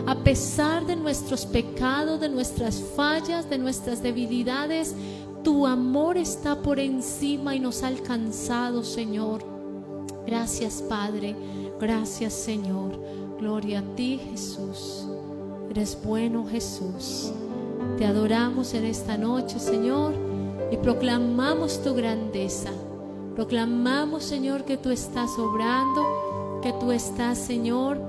A pesar de nuestros pecados, de nuestras fallas, de nuestras debilidades, tu amor está por encima y nos ha alcanzado, Señor. Gracias, Padre. Gracias, Señor. Gloria a ti, Jesús. Eres bueno, Jesús. Te adoramos en esta noche, Señor, y proclamamos tu grandeza. Proclamamos, Señor, que tú estás obrando, que tú estás, Señor,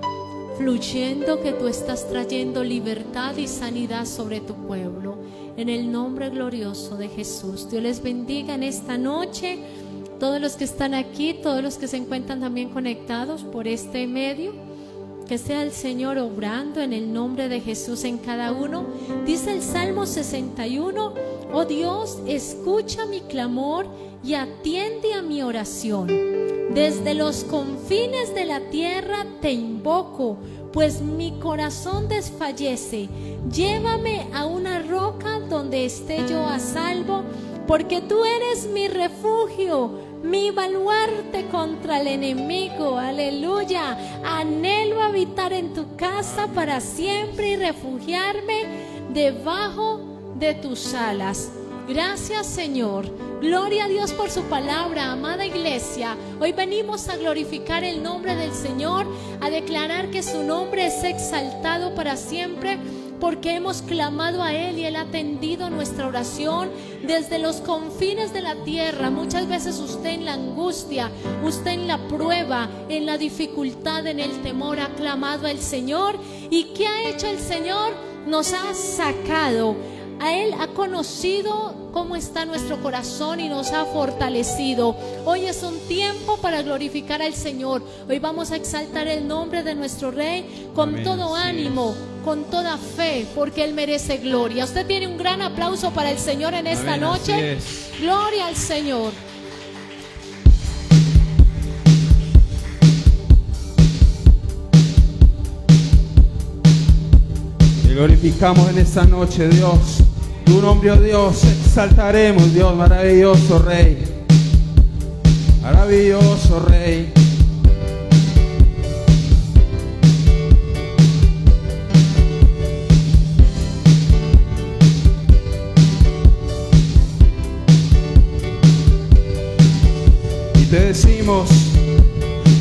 fluyendo, que tú estás trayendo libertad y sanidad sobre tu pueblo. En el nombre glorioso de Jesús. Dios les bendiga en esta noche. Todos los que están aquí, todos los que se encuentran también conectados por este medio, que sea el Señor obrando en el nombre de Jesús en cada uno. Dice el Salmo 61: oh Dios, escucha mi clamor y atiende a mi oración. Desde los confines de la tierra te invoco, pues mi corazón desfallece. Llévame a una roca donde esté yo a salvo, porque tú eres mi refugio, mi baluarte contra el enemigo. Aleluya. Anhelo habitar en tu casa para siempre y refugiarme debajo de tus alas. Gracias, Señor. Gloria a Dios por su palabra, amada iglesia. Hoy venimos a glorificar el nombre del Señor, a declarar que su nombre es exaltado para siempre, porque hemos clamado a Él y Él ha atendido nuestra oración desde los confines de la tierra. Muchas veces usted en la angustia, usted en la prueba, en la dificultad, en el temor ha clamado al Señor. ¿Y qué ha hecho el Señor? Nos ha sacado. A Él ha conocido cómo está nuestro corazón y nos ha fortalecido. Hoy es un tiempo para glorificar al Señor. Hoy vamos a exaltar el nombre de nuestro Rey con Amén, todo ánimo, con toda fe, porque Él merece gloria. Usted tiene un gran aplauso para el Señor en esta Amén, noche. Gloria al Señor. Glorificamos en esta noche, Dios. Tu nombre, oh Dios, exaltaremos, Dios, maravilloso Rey. Maravilloso Rey. Y te decimos,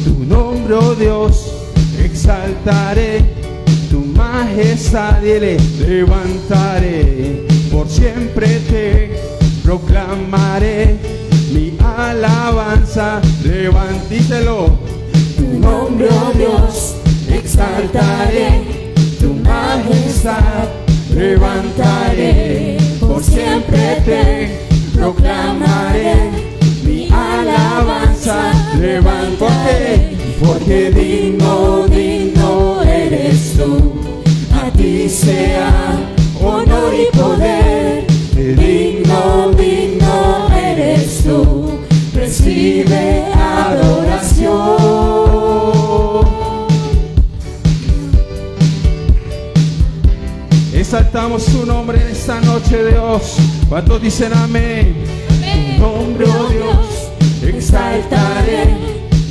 tu nombre, oh Dios, exaltaré. Tu majestad y le levantaré, por siempre te proclamaré mi alabanza, levantíselo. Tu nombre, oh Dios, exaltaré, tu majestad levantaré, por siempre te proclamaré mi alabanza, levantaré, porque digno, digno eres tú, a ti sea honor y poder, digno, digno eres tú, recibe adoración. Exaltamos tu nombre en esta noche, Dios. ¿Cuántos dicen amén? Amén. Tu nombre, oh Dios, exaltaré,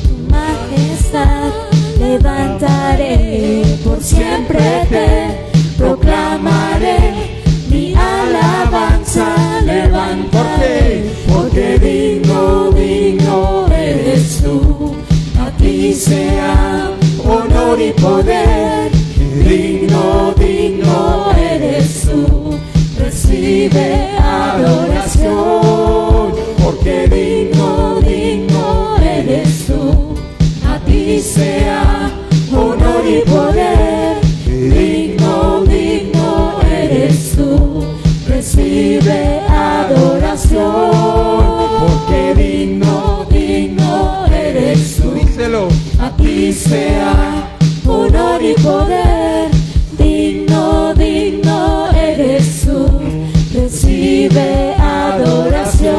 tu majestad levantaré, por siempre te proclamaré mi alabanza, levantaré, porque digno, digno eres tú, a ti sea honor y poder, digno, digno eres tú, recibe adoración, porque digno, digno eres tú, a ti sea honor y poder, digno, digno eres tú, recibe adoración, porque digno, digno eres tú, díselo, a ti sea honor y poder, digno, digno eres tú, recibe adoración,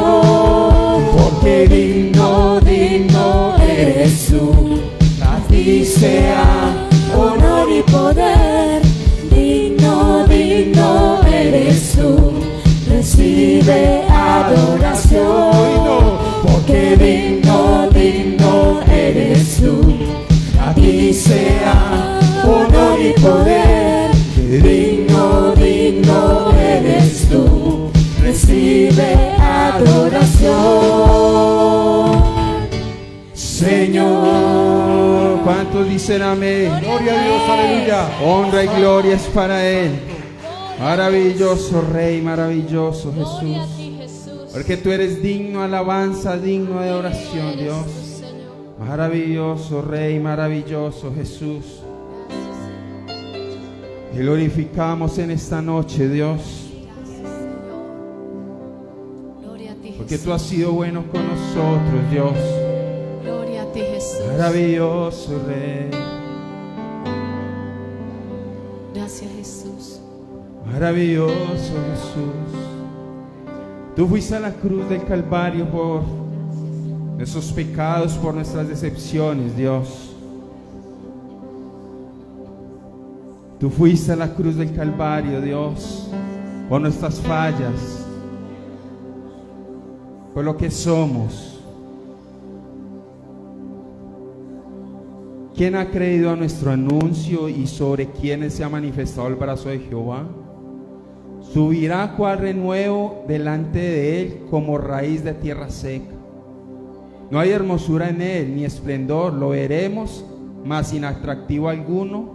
porque digno, digno eres tú, a ti sea honor y poder, digno, digno eres tú, recibe adoración, porque digno, digno eres tú, a ti sea honor y Señor. ¿Cuántos dicen amén? Gloria a Dios, aleluya. Honra y gloria es para Él. Maravilloso Rey, maravilloso Gloria a Jesús. ti, Jesús. Porque tú eres digno de alabanza, digno de oración, Eres, Dios. Señor. Maravilloso Rey, maravilloso Jesús. Te glorificamos en esta noche, Dios. Gloria a ti, Porque Jesús. tú has sido bueno con nosotros, Dios. Gloria a ti, Jesús. Maravilloso Rey. Gracias, Jesús. Maravilloso Jesús. Tú fuiste a la cruz del Calvario por nuestros pecados, por nuestras decepciones, Dios. Tú fuiste a la cruz del Calvario, Dios, por nuestras fallas, por lo que somos. ¿Quién ha creído a nuestro anuncio y sobre quienes se ha manifestado el brazo de Jehová? Subirá cual renuevo delante de él como raíz de tierra seca. No hay hermosura en él, ni esplendor, lo veremos, mas sin atractivo alguno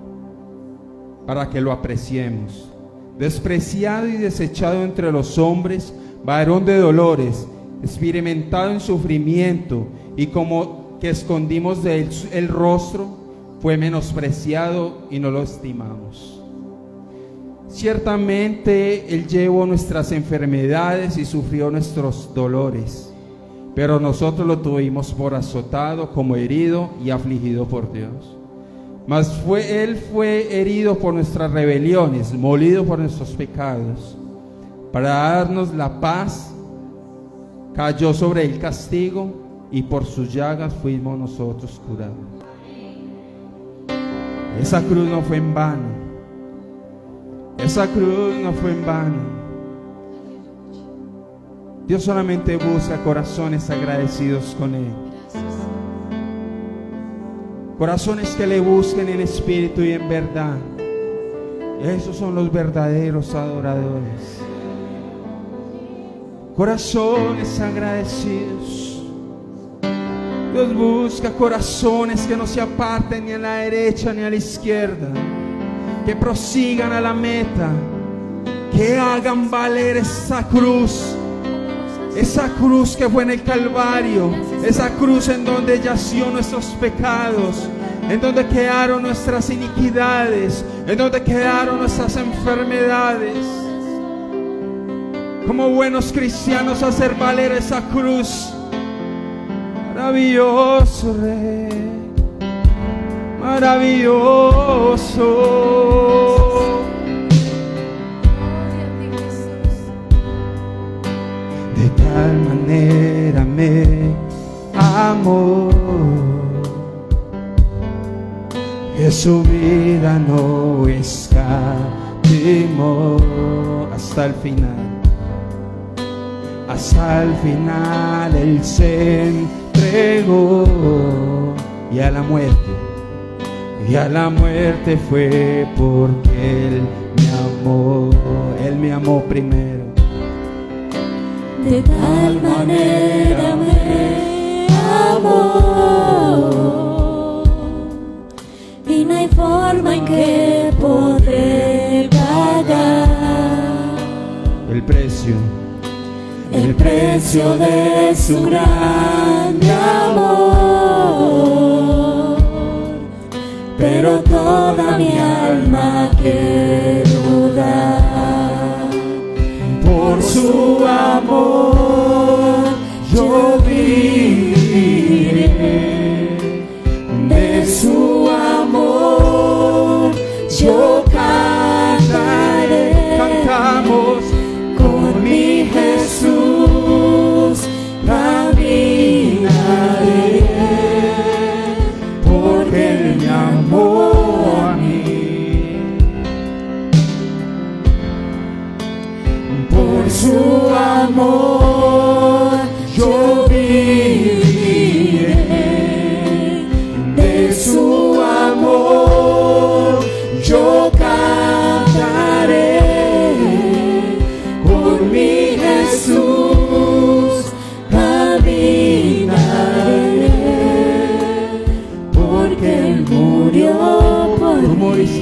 para que lo apreciemos. Despreciado y desechado entre los hombres, varón de dolores, experimentado en sufrimiento, y como que escondimos de él el rostro, fue menospreciado y no lo estimamos. Ciertamente él llevó nuestras enfermedades y sufrió nuestros dolores, pero nosotros lo tuvimos por azotado, como herido y afligido por Dios. Mas él fue herido por nuestras rebeliones, molido por nuestros pecados. Para darnos la paz, cayó sobre el castigo, y por sus llagas fuimos nosotros curados. Esa cruz no fue en vano. Esa cruz no fue en vano. Dios solamente busca corazones agradecidos con Él. Corazones que le busquen en espíritu y en verdad. Esos son los verdaderos adoradores. Corazones agradecidos. Dios busca corazones que no se aparten ni a la derecha ni a la izquierda, que prosigan a la meta, que hagan valer esa cruz que fue en el Calvario, esa cruz en donde yació nuestros pecados, en donde quedaron nuestras iniquidades, en donde quedaron nuestras enfermedades. Como buenos cristianos, hacer valer esa cruz. Maravilloso Rey, maravilloso. De tal manera me amó, que su vida no escatimó hasta el final. Hasta el final Él se entregó, y a la muerte fue porque Él me amó primero. De tal manera me amó, y no hay forma en que poder pagar el precio de su grande amor. Pero toda mi alma quiero dar. Por su amor yo viviré, de su amor yo cantaré. Cantamos con mi Jesús, caminaré, porque Él me amó a mí. Por su amor yo viviré, de su amor yo cantaré, con mi Jesús caminaré.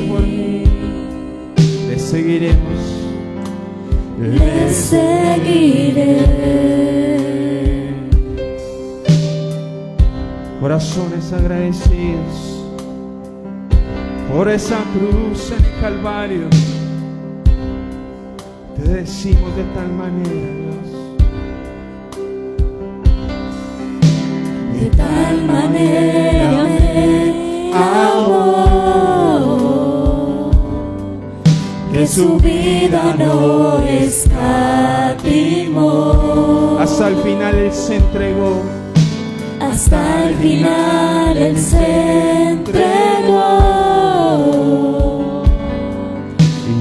por mí. Le seguiremos. Le seguiré. Corazones agradecidos por esa cruz en el Calvario. Te decimos de tal manera, Dios. De tal manera me amó, que su vida no escatimó. Hasta el final Él se entregó. Hasta el final Él se entregó,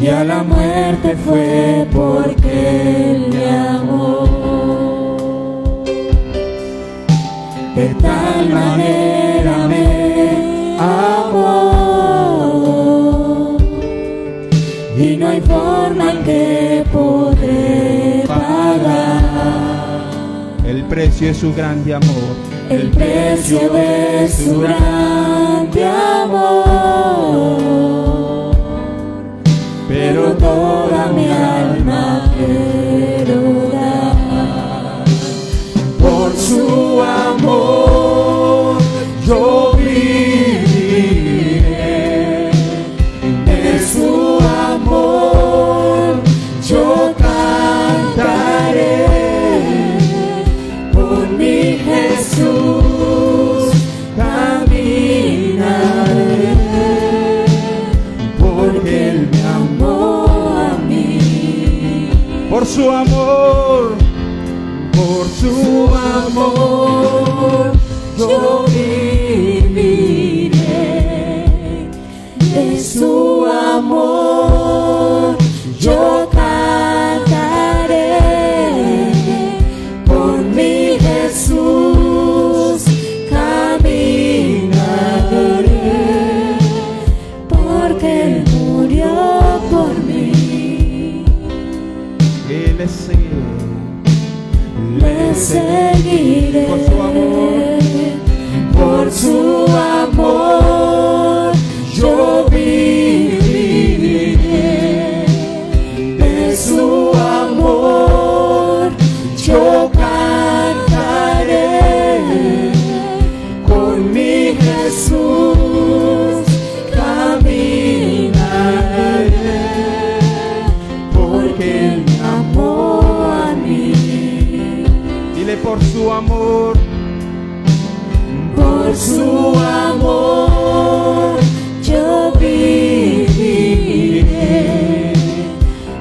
y a la muerte fue porque Él me amó. De tal manera me amó, y no hay forma en que podré pagar El precio de su grande amor. el precio de su grande amor. Pero toda mi alma quiero dar. Por su amor yo viviré, de su amor yo cantaré. Por mi Jesús caminaré, porque Él me amó a mí. Por su amor, por su amor, Yo viviré, de su amor yo cantaré. Por mi Jesús caminaré, porque Él murió por mí. que le seguiré. Le seguiré. Por su amor, por su amor yo viviré, de su amor yo cantaré. Con mi Jesús caminaré, porque Él me amó a mí. dile por su amor. Por su amor yo viviré,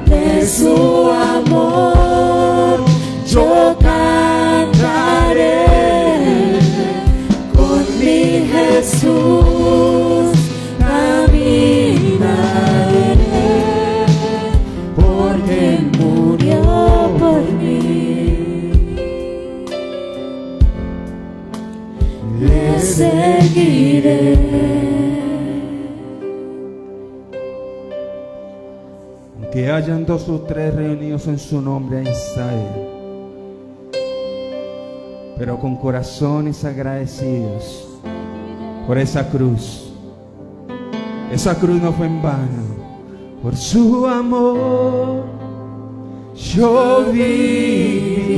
de su amor yo cantaré. Con mi Jesús caminaré, porque Él murió por mí. Le seguiré. Que hayan 2 o 3 reunidos en su nombre, ahí está Él. Pero con corazones agradecidos por esa cruz. Esa cruz no fue en vano. Por su amor yo viviré,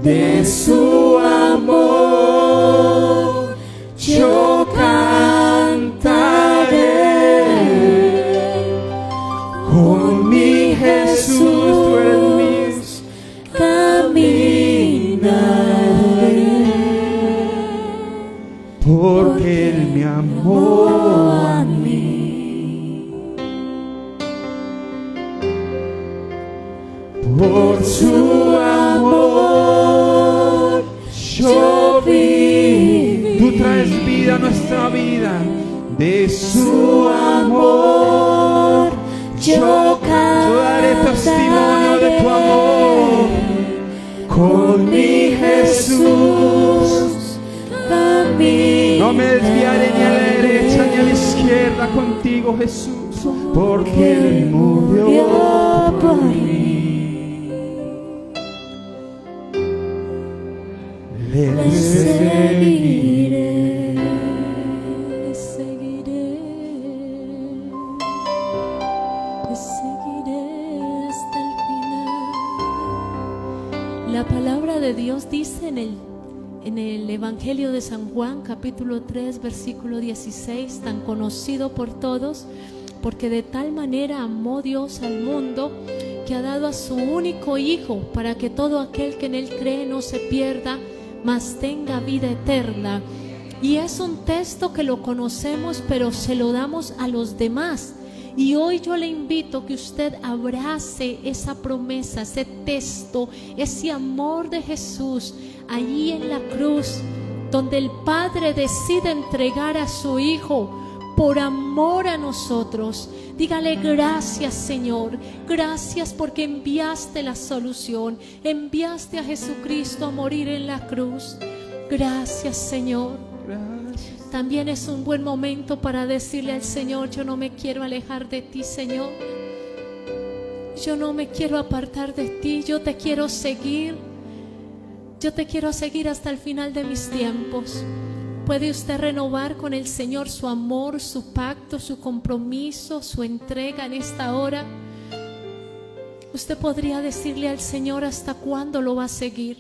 De su amor yo cantaré. Con mi Jesús tú eres caminaré, porque Él me amó. a mí. Por su amor yo viviré, Tú traes vida a nuestra vida. De su amor yo daré testimonio de tu amor. Con mi Jesús caminaré. No me desviaré ni a la derecha ni a la izquierda contigo, Jesús, porque Él murió por mí. Le seguiré. La palabra de Dios dice en el Evangelio de San Juan, capítulo 3, versículo 16, tan conocido por todos, porque de tal manera amó Dios al mundo que ha dado a su único Hijo para que todo aquel que en Él cree no se pierda, mas tenga vida eterna. Y es un texto que lo conocemos, pero se lo damos a los demás. Y hoy yo le invito a que usted abrace esa promesa, ese texto, ese amor de Jesús allí en la cruz, donde el Padre decide entregar a su Hijo por amor a nosotros. Dígale: gracias, Señor, gracias porque enviaste la solución, enviaste a Jesucristo a morir en la cruz. Gracias, Señor. Gracias. También es un buen momento para decirle al Señor: yo no me quiero alejar de ti, Señor. Yo no me quiero apartar de ti, yo te quiero seguir. Yo te quiero seguir hasta el final de mis tiempos. ¿Puede usted renovar con el Señor su amor, su pacto, su compromiso, su entrega en esta hora? Usted podría decirle al Señor: ¿hasta cuándo lo va a seguir?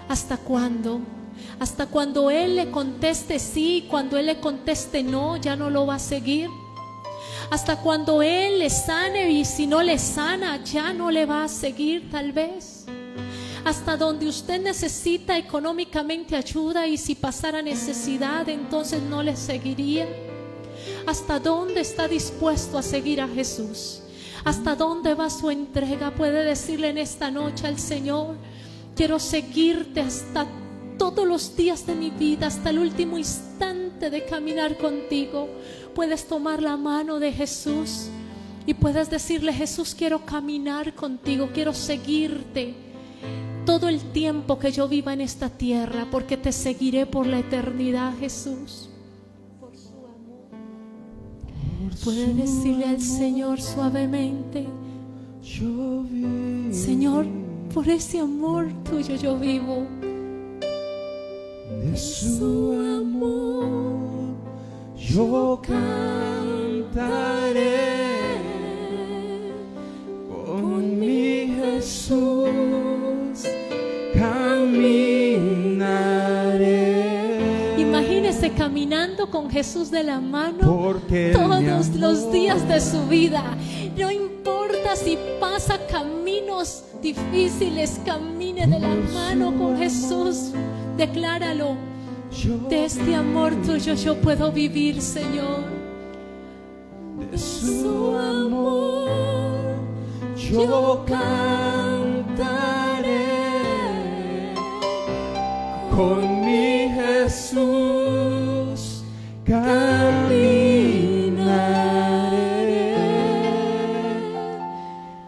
¿Hasta cuándo? Hasta cuando Él le conteste sí, cuando Él le conteste no, ya no lo va a seguir. Hasta cuando Él le sane, y si no le sana, ya no le va a seguir tal vez. Hasta donde usted necesita económicamente ayuda, y si pasara necesidad, entonces no le seguiría. ¿Hasta dónde está dispuesto a seguir a Jesús? ¿Hasta dónde va su entrega? Puede decirle en esta noche al Señor: quiero seguirte hasta todos los días de mi vida, hasta el último instante de caminar contigo. Puedes tomar la mano de Jesús y puedes decirle: Jesús, quiero caminar contigo, quiero seguirte todo el tiempo que yo viva en esta tierra, porque te seguiré por la eternidad, Jesús. Por su amor. Puede decirle al Señor suavemente: Señor, por ese amor tuyo yo vivo. De su amor yo cantaré, con mi Jesús caminaré. Imagínese caminando con Jesús de la mano Porque todos los días de su vida. No importa si pasa caminos difíciles, camine de la mano con Jesús. Decláralo: de este amor tuyo yo puedo vivir, Señor. de su amor yo cantaré, con mi Jesús caminaré,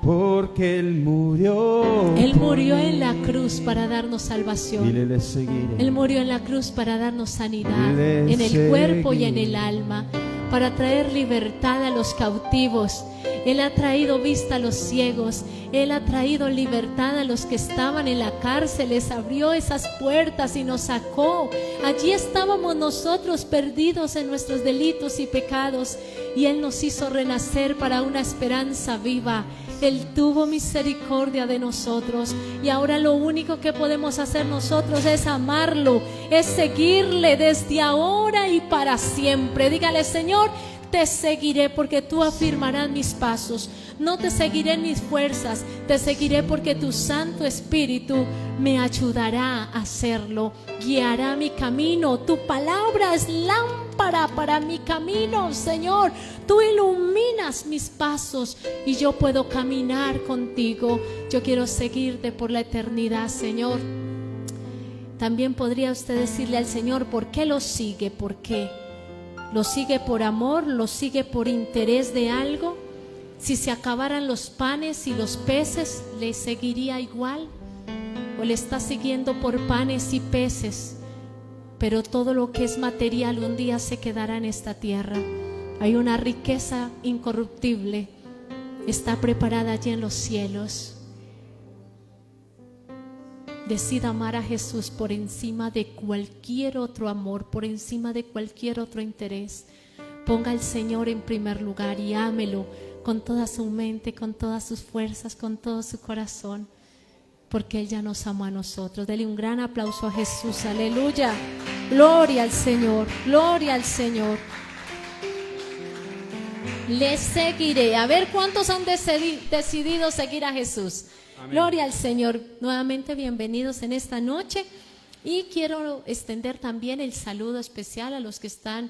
porque Él murió. Él murió en la cruz para darnos salvación. Dile: le seguiré. Él murió en la cruz para darnos sanidad Le en el cuerpo y en seguiré. el alma, para traer libertad a los cautivos. Él ha traído vista a los ciegos. Él ha traído libertad a los que estaban en la cárcel. Les abrió esas puertas y nos sacó. Allí estábamos nosotros perdidos en nuestros delitos y pecados, y Él nos hizo renacer para una esperanza viva. Él tuvo misericordia de nosotros, y ahora lo único que podemos hacer nosotros es amarlo, es seguirle desde ahora y para siempre. Dígale: Señor, te seguiré porque tú afirmarás mis pasos. No te seguiré en mis fuerzas, te seguiré porque tu Santo Espíritu me ayudará a hacerlo, guiará mi camino. Tu palabra es lámpara para mi camino, Señor. Tú iluminas mis pasos y yo puedo caminar contigo. Yo quiero seguirte por la eternidad, Señor. También podría usted decirle al Señor: ¿por qué lo sigue? ¿Por qué? ¿Lo sigue por amor? ¿Lo sigue por interés de algo? Si se acabaran los panes y los peces, ¿le seguiría igual? ¿O le está siguiendo por panes y peces? Pero todo lo que es material un día se quedará en esta tierra. Hay una riqueza incorruptible, está preparada allí en los cielos. Decida amar a Jesús por encima de cualquier otro amor, por encima de cualquier otro interés. Ponga al Señor en primer lugar y ámelo con toda su mente, con todas sus fuerzas, con todo su corazón. porque Él ya nos amó a nosotros. Dele un gran aplauso a Jesús, aleluya. Gloria al Señor, gloria al Señor. Le seguiré. A ver cuántos han decidido seguir a Jesús. Amén. Gloria al Señor. Nuevamente bienvenidos en esta noche. Y quiero extender también el saludo especial a los que están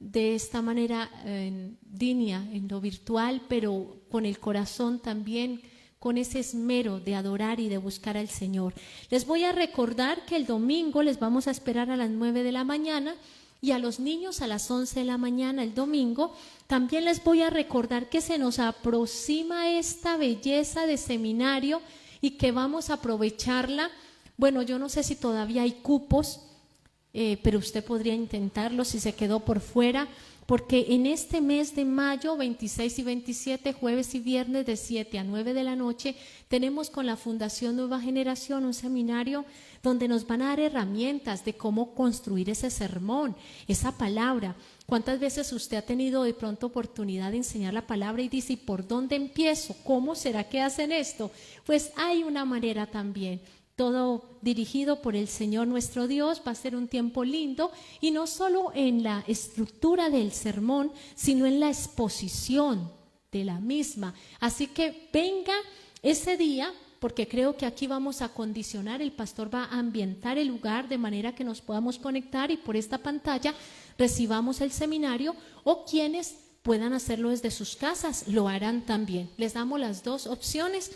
de esta manera en línea, en lo virtual, pero con el corazón también, con ese esmero de adorar y de buscar al Señor. Les voy a recordar que el domingo les vamos a esperar a las 9 de la mañana y a los niños a las 11 de la mañana el domingo. También les voy a recordar que se nos aproxima esta belleza de seminario y que vamos a aprovecharla. Bueno, yo no sé si todavía hay cupos, pero usted podría intentarlo si se quedó por fuera, porque en este mes de mayo, 26 y 27, jueves y viernes de 7 a 9 de la noche, tenemos con la Fundación Nueva Generación un seminario donde nos van a dar herramientas de cómo construir ese sermón, esa palabra. ¿Cuántas veces usted ha tenido de pronto oportunidad de enseñar la palabra y dice, ¿y por dónde empiezo? ¿Cómo será que hacen esto? Pues hay una manera también. Todo dirigido por el Señor nuestro Dios. Va a ser un tiempo lindo, y no solo en la estructura del sermón, sino en la exposición de la misma. Así que venga ese día, porque creo que aquí vamos a condicionar, el pastor va a ambientar el lugar de manera que nos podamos conectar y por esta pantalla recibamos el seminario, o quienes puedan hacerlo desde sus casas lo harán también. Les damos las dos opciones.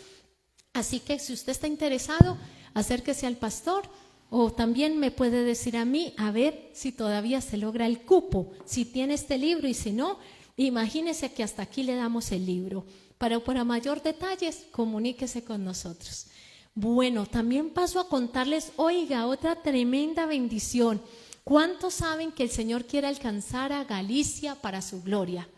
Así que si usted está interesado, acérquese al pastor, o también me puede decir a mí, a ver si todavía se logra el cupo, si tiene este libro, y si no, imagínese que hasta aquí le damos el libro. Para mayor detalles, comuníquese con nosotros. Bueno, también paso a contarles, oiga, otra tremenda bendición. ¿Cuántos saben que el Señor quiere alcanzar a Galicia para su gloria?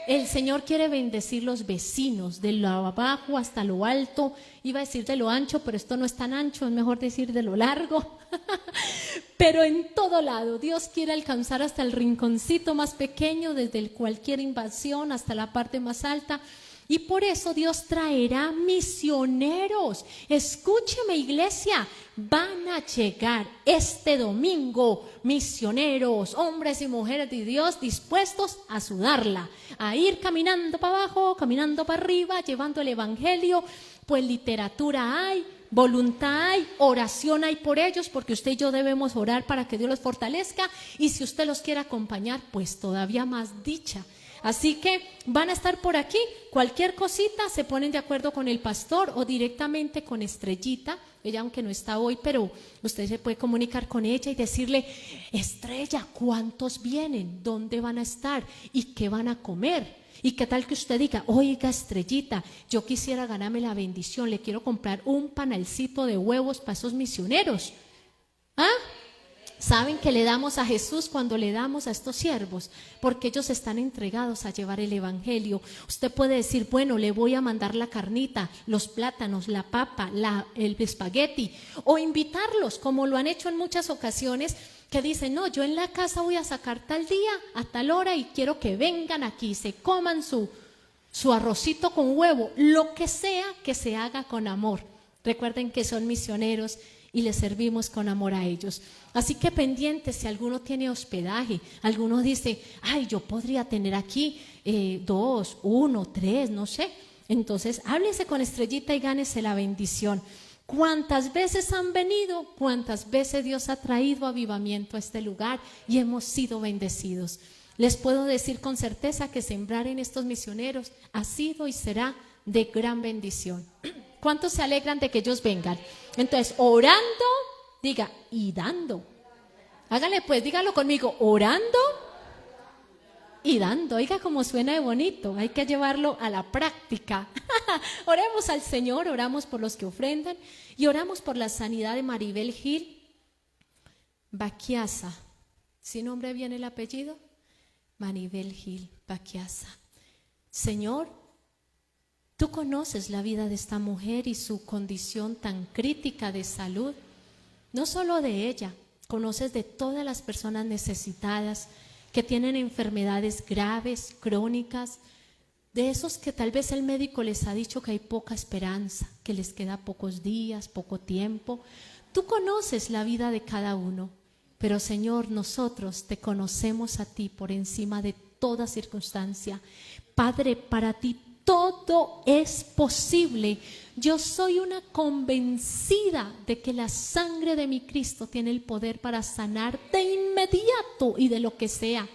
El Señor quiere bendecir los vecinos, de lo abajo hasta lo alto. Iba a decir de lo ancho, pero esto no es tan ancho, es mejor decir de lo largo. Pero en todo lado, Dios quiere alcanzar hasta el rinconcito más pequeño, desde cualquier invasión hasta la parte más alta. Y por eso Dios traerá misioneros. Escúcheme, iglesia, van a llegar este domingo misioneros, hombres y mujeres de Dios dispuestos a sudarla, a ir caminando para abajo, caminando para arriba, llevando el evangelio. Pues literatura hay, voluntad hay, oración hay por ellos, porque usted y yo debemos orar para que Dios los fortalezca, y si usted los quiere acompañar, pues todavía más dicha. Así que van a estar por aquí. Cualquier cosita se ponen de acuerdo con el pastor o directamente con Estrellita. Ella aunque no está hoy, pero usted se puede comunicar con ella y decirle, Estrella, ¿cuántos vienen? ¿Dónde van a estar? ¿Y qué van a comer? ¿Y qué tal que usted diga, oiga, Estrellita, yo quisiera ganarme la bendición, le quiero comprar un panalcito de huevos para esos misioneros? ¿Ah? ¿Saben que le damos a Jesús cuando le damos a estos siervos? Porque ellos están entregados a llevar el evangelio. Usted puede decir, bueno, le voy a mandar la carnita, los plátanos, la papa, el espagueti, o invitarlos, como lo han hecho en muchas ocasiones, que dicen, no, yo en la casa voy a sacar tal día, a tal hora, y quiero que vengan aquí, se coman su arrocito con huevo, lo que sea que se haga con amor. Recuerden que son misioneros y les servimos con amor a ellos. Así que pendientes, si alguno tiene hospedaje, alguno dice, ay, yo podría tener aquí 2, 1, 3, no sé. Entonces, háblese con Estrellita y gánese la bendición. ¿Cuántas veces han venido? ¿Cuántas veces Dios ha traído avivamiento a este lugar y hemos sido bendecidos? Les puedo decir con certeza que sembrar en estos misioneros ha sido y será de gran bendición. ¿Cuántos se alegran de que ellos vengan? Entonces, orando, diga, y dando. Hágale pues, dígalo conmigo, orando y dando. Oiga cómo suena de bonito, hay que llevarlo a la práctica. Oremos al Señor, oramos por los que ofrendan y oramos por la sanidad de Maribel Gil Baquiasa. ¿Sí nombre bien el apellido? Maribel Gil Baquiasa. Señor, tú conoces la vida de esta mujer y su condición tan crítica de salud. No solo de ella, conoces de todas las personas necesitadas que tienen enfermedades graves, crónicas, de esos que tal vez el médico les ha dicho que hay poca esperanza, que les queda pocos días, poco tiempo. Tú conoces la vida de cada uno, pero Señor, nosotros te conocemos a ti por encima de toda circunstancia. Padre, para ti todo es posible. Yo soy una convencida de que la sangre de mi Cristo tiene el poder para sanar de inmediato y de lo que sea.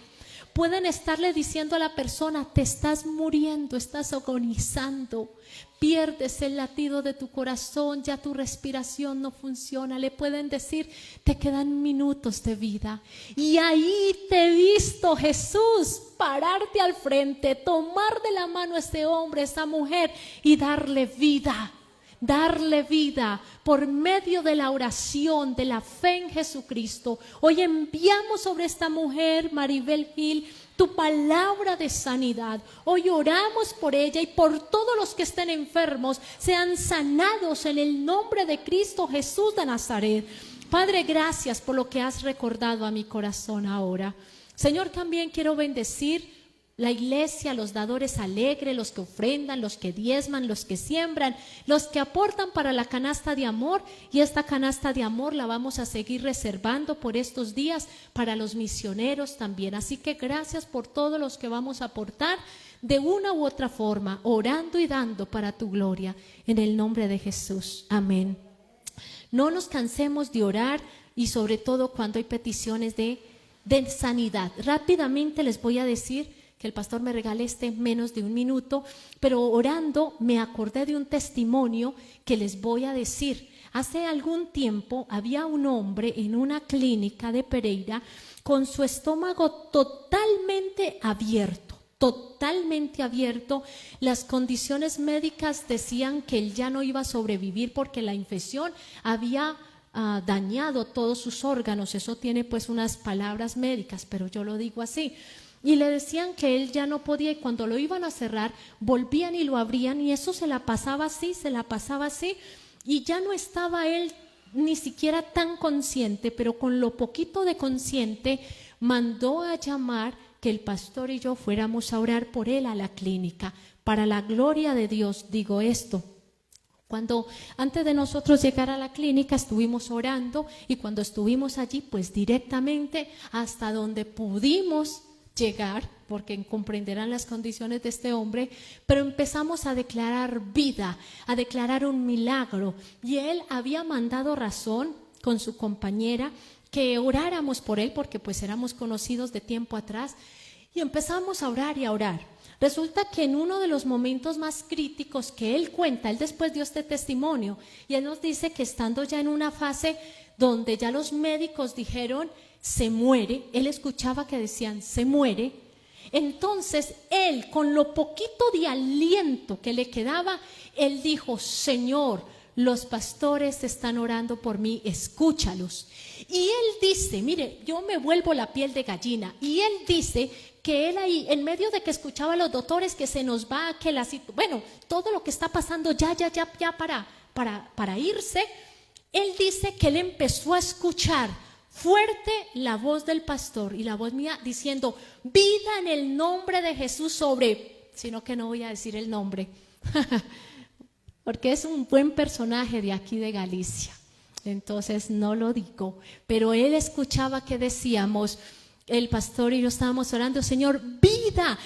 Pueden estarle diciendo a la persona, te estás muriendo, estás agonizando, pierdes el latido de tu corazón, ya tu respiración no funciona. Le pueden decir, te quedan minutos de vida. Y ahí te he visto, Jesús, pararte al frente, tomar de la mano a ese hombre, a esa mujer y darle vida. Darle vida por medio de la oración, de la fe en Jesucristo. Hoy enviamos sobre esta mujer, Maribel Gil, tu palabra de sanidad. Hoy oramos por ella y por todos los que estén enfermos, sean sanados en el nombre de Cristo Jesús de Nazaret. Padre, gracias por lo que has recordado a mi corazón ahora. Señor, también quiero bendecir la iglesia, los dadores alegres, los que ofrendan, los que diezman, los que siembran, los que aportan para la canasta de amor, y esta canasta de amor la vamos a seguir reservando por estos días para los misioneros también. Así que gracias por todos los que vamos a aportar de una u otra forma, orando y dando para tu gloria, en el nombre de Jesús. Amén. No nos cansemos de orar, y sobre todo cuando hay peticiones de sanidad. Rápidamente les voy a decir que el pastor me regale menos de un minuto, pero orando me acordé de un testimonio que les voy a decir. Hace algún tiempo había un hombre en una clínica de Pereira con su estómago totalmente abierto. Las condiciones médicas decían que él ya no iba a sobrevivir porque la infección había dañado todos sus órganos. Eso tiene pues unas palabras médicas, pero yo lo digo así. Y le decían que él ya no podía, y cuando lo iban a cerrar, volvían y lo abrían, y eso se la pasaba así, y ya no estaba él ni siquiera tan consciente, pero con lo poquito de consciente, mandó a llamar que el pastor y yo fuéramos a orar por él a la clínica. Para la gloria de Dios digo esto. Antes de nosotros llegar a la clínica estuvimos orando, y cuando estuvimos allí, pues directamente hasta donde pudimos llegar, porque comprenderán las condiciones de este hombre, pero empezamos a declarar vida, a declarar un milagro, y él había mandado razón con su compañera que oráramos por él, porque pues éramos conocidos de tiempo atrás, y empezamos a orar y a orar. Resulta que en uno de los momentos más críticos que él cuenta, él después dio este testimonio, y él nos dice que estando ya en una fase donde ya los médicos dijeron se muere, él escuchaba que decían se muere. Entonces él, con lo poquito de aliento que le quedaba, él dijo, Señor, los pastores están orando por mí, escúchalos. Y él dice, mire, yo me vuelvo la piel de gallina, y él dice que él ahí, en medio de que escuchaba a los doctores que se nos va, que todo lo que está pasando ya para irse, él dice que él empezó a escuchar fuerte la voz del pastor y la voz mía diciendo, vida en el nombre de Jesús sino que no voy a decir el nombre, porque es un buen personaje de aquí de Galicia, entonces no lo digo, pero él escuchaba que decíamos, el pastor y yo estábamos orando, Señor, vida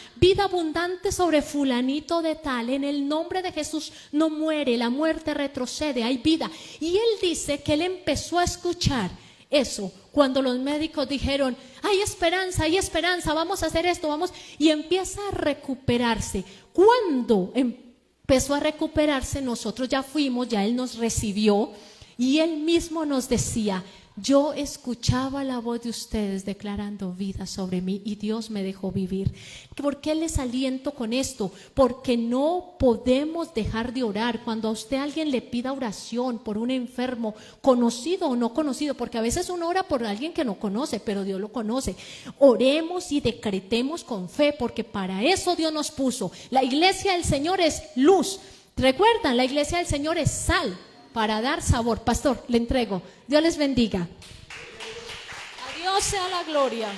abundante sobre fulanito de tal, en el nombre de Jesús, no muere, la muerte retrocede, hay vida. Y él dice que él empezó a escuchar eso cuando los médicos dijeron, hay esperanza, vamos a hacer esto, y empieza a recuperarse. Cuando empezó a recuperarse, nosotros ya fuimos, ya él nos recibió, y él mismo nos decía, yo escuchaba la voz de ustedes declarando vida sobre mí y Dios me dejó vivir. ¿Por qué les aliento con esto? Porque no podemos dejar de orar. Cuando a usted alguien le pida oración por un enfermo, conocido o no conocido, porque a veces uno ora por alguien que no conoce, pero Dios lo conoce. Oremos y decretemos con fe, porque para eso Dios nos puso. La iglesia del Señor es luz. ¿Recuerdan? La iglesia del Señor es sal, para dar sabor. Pastor, le entrego. Dios les bendiga. A Dios sea la gloria.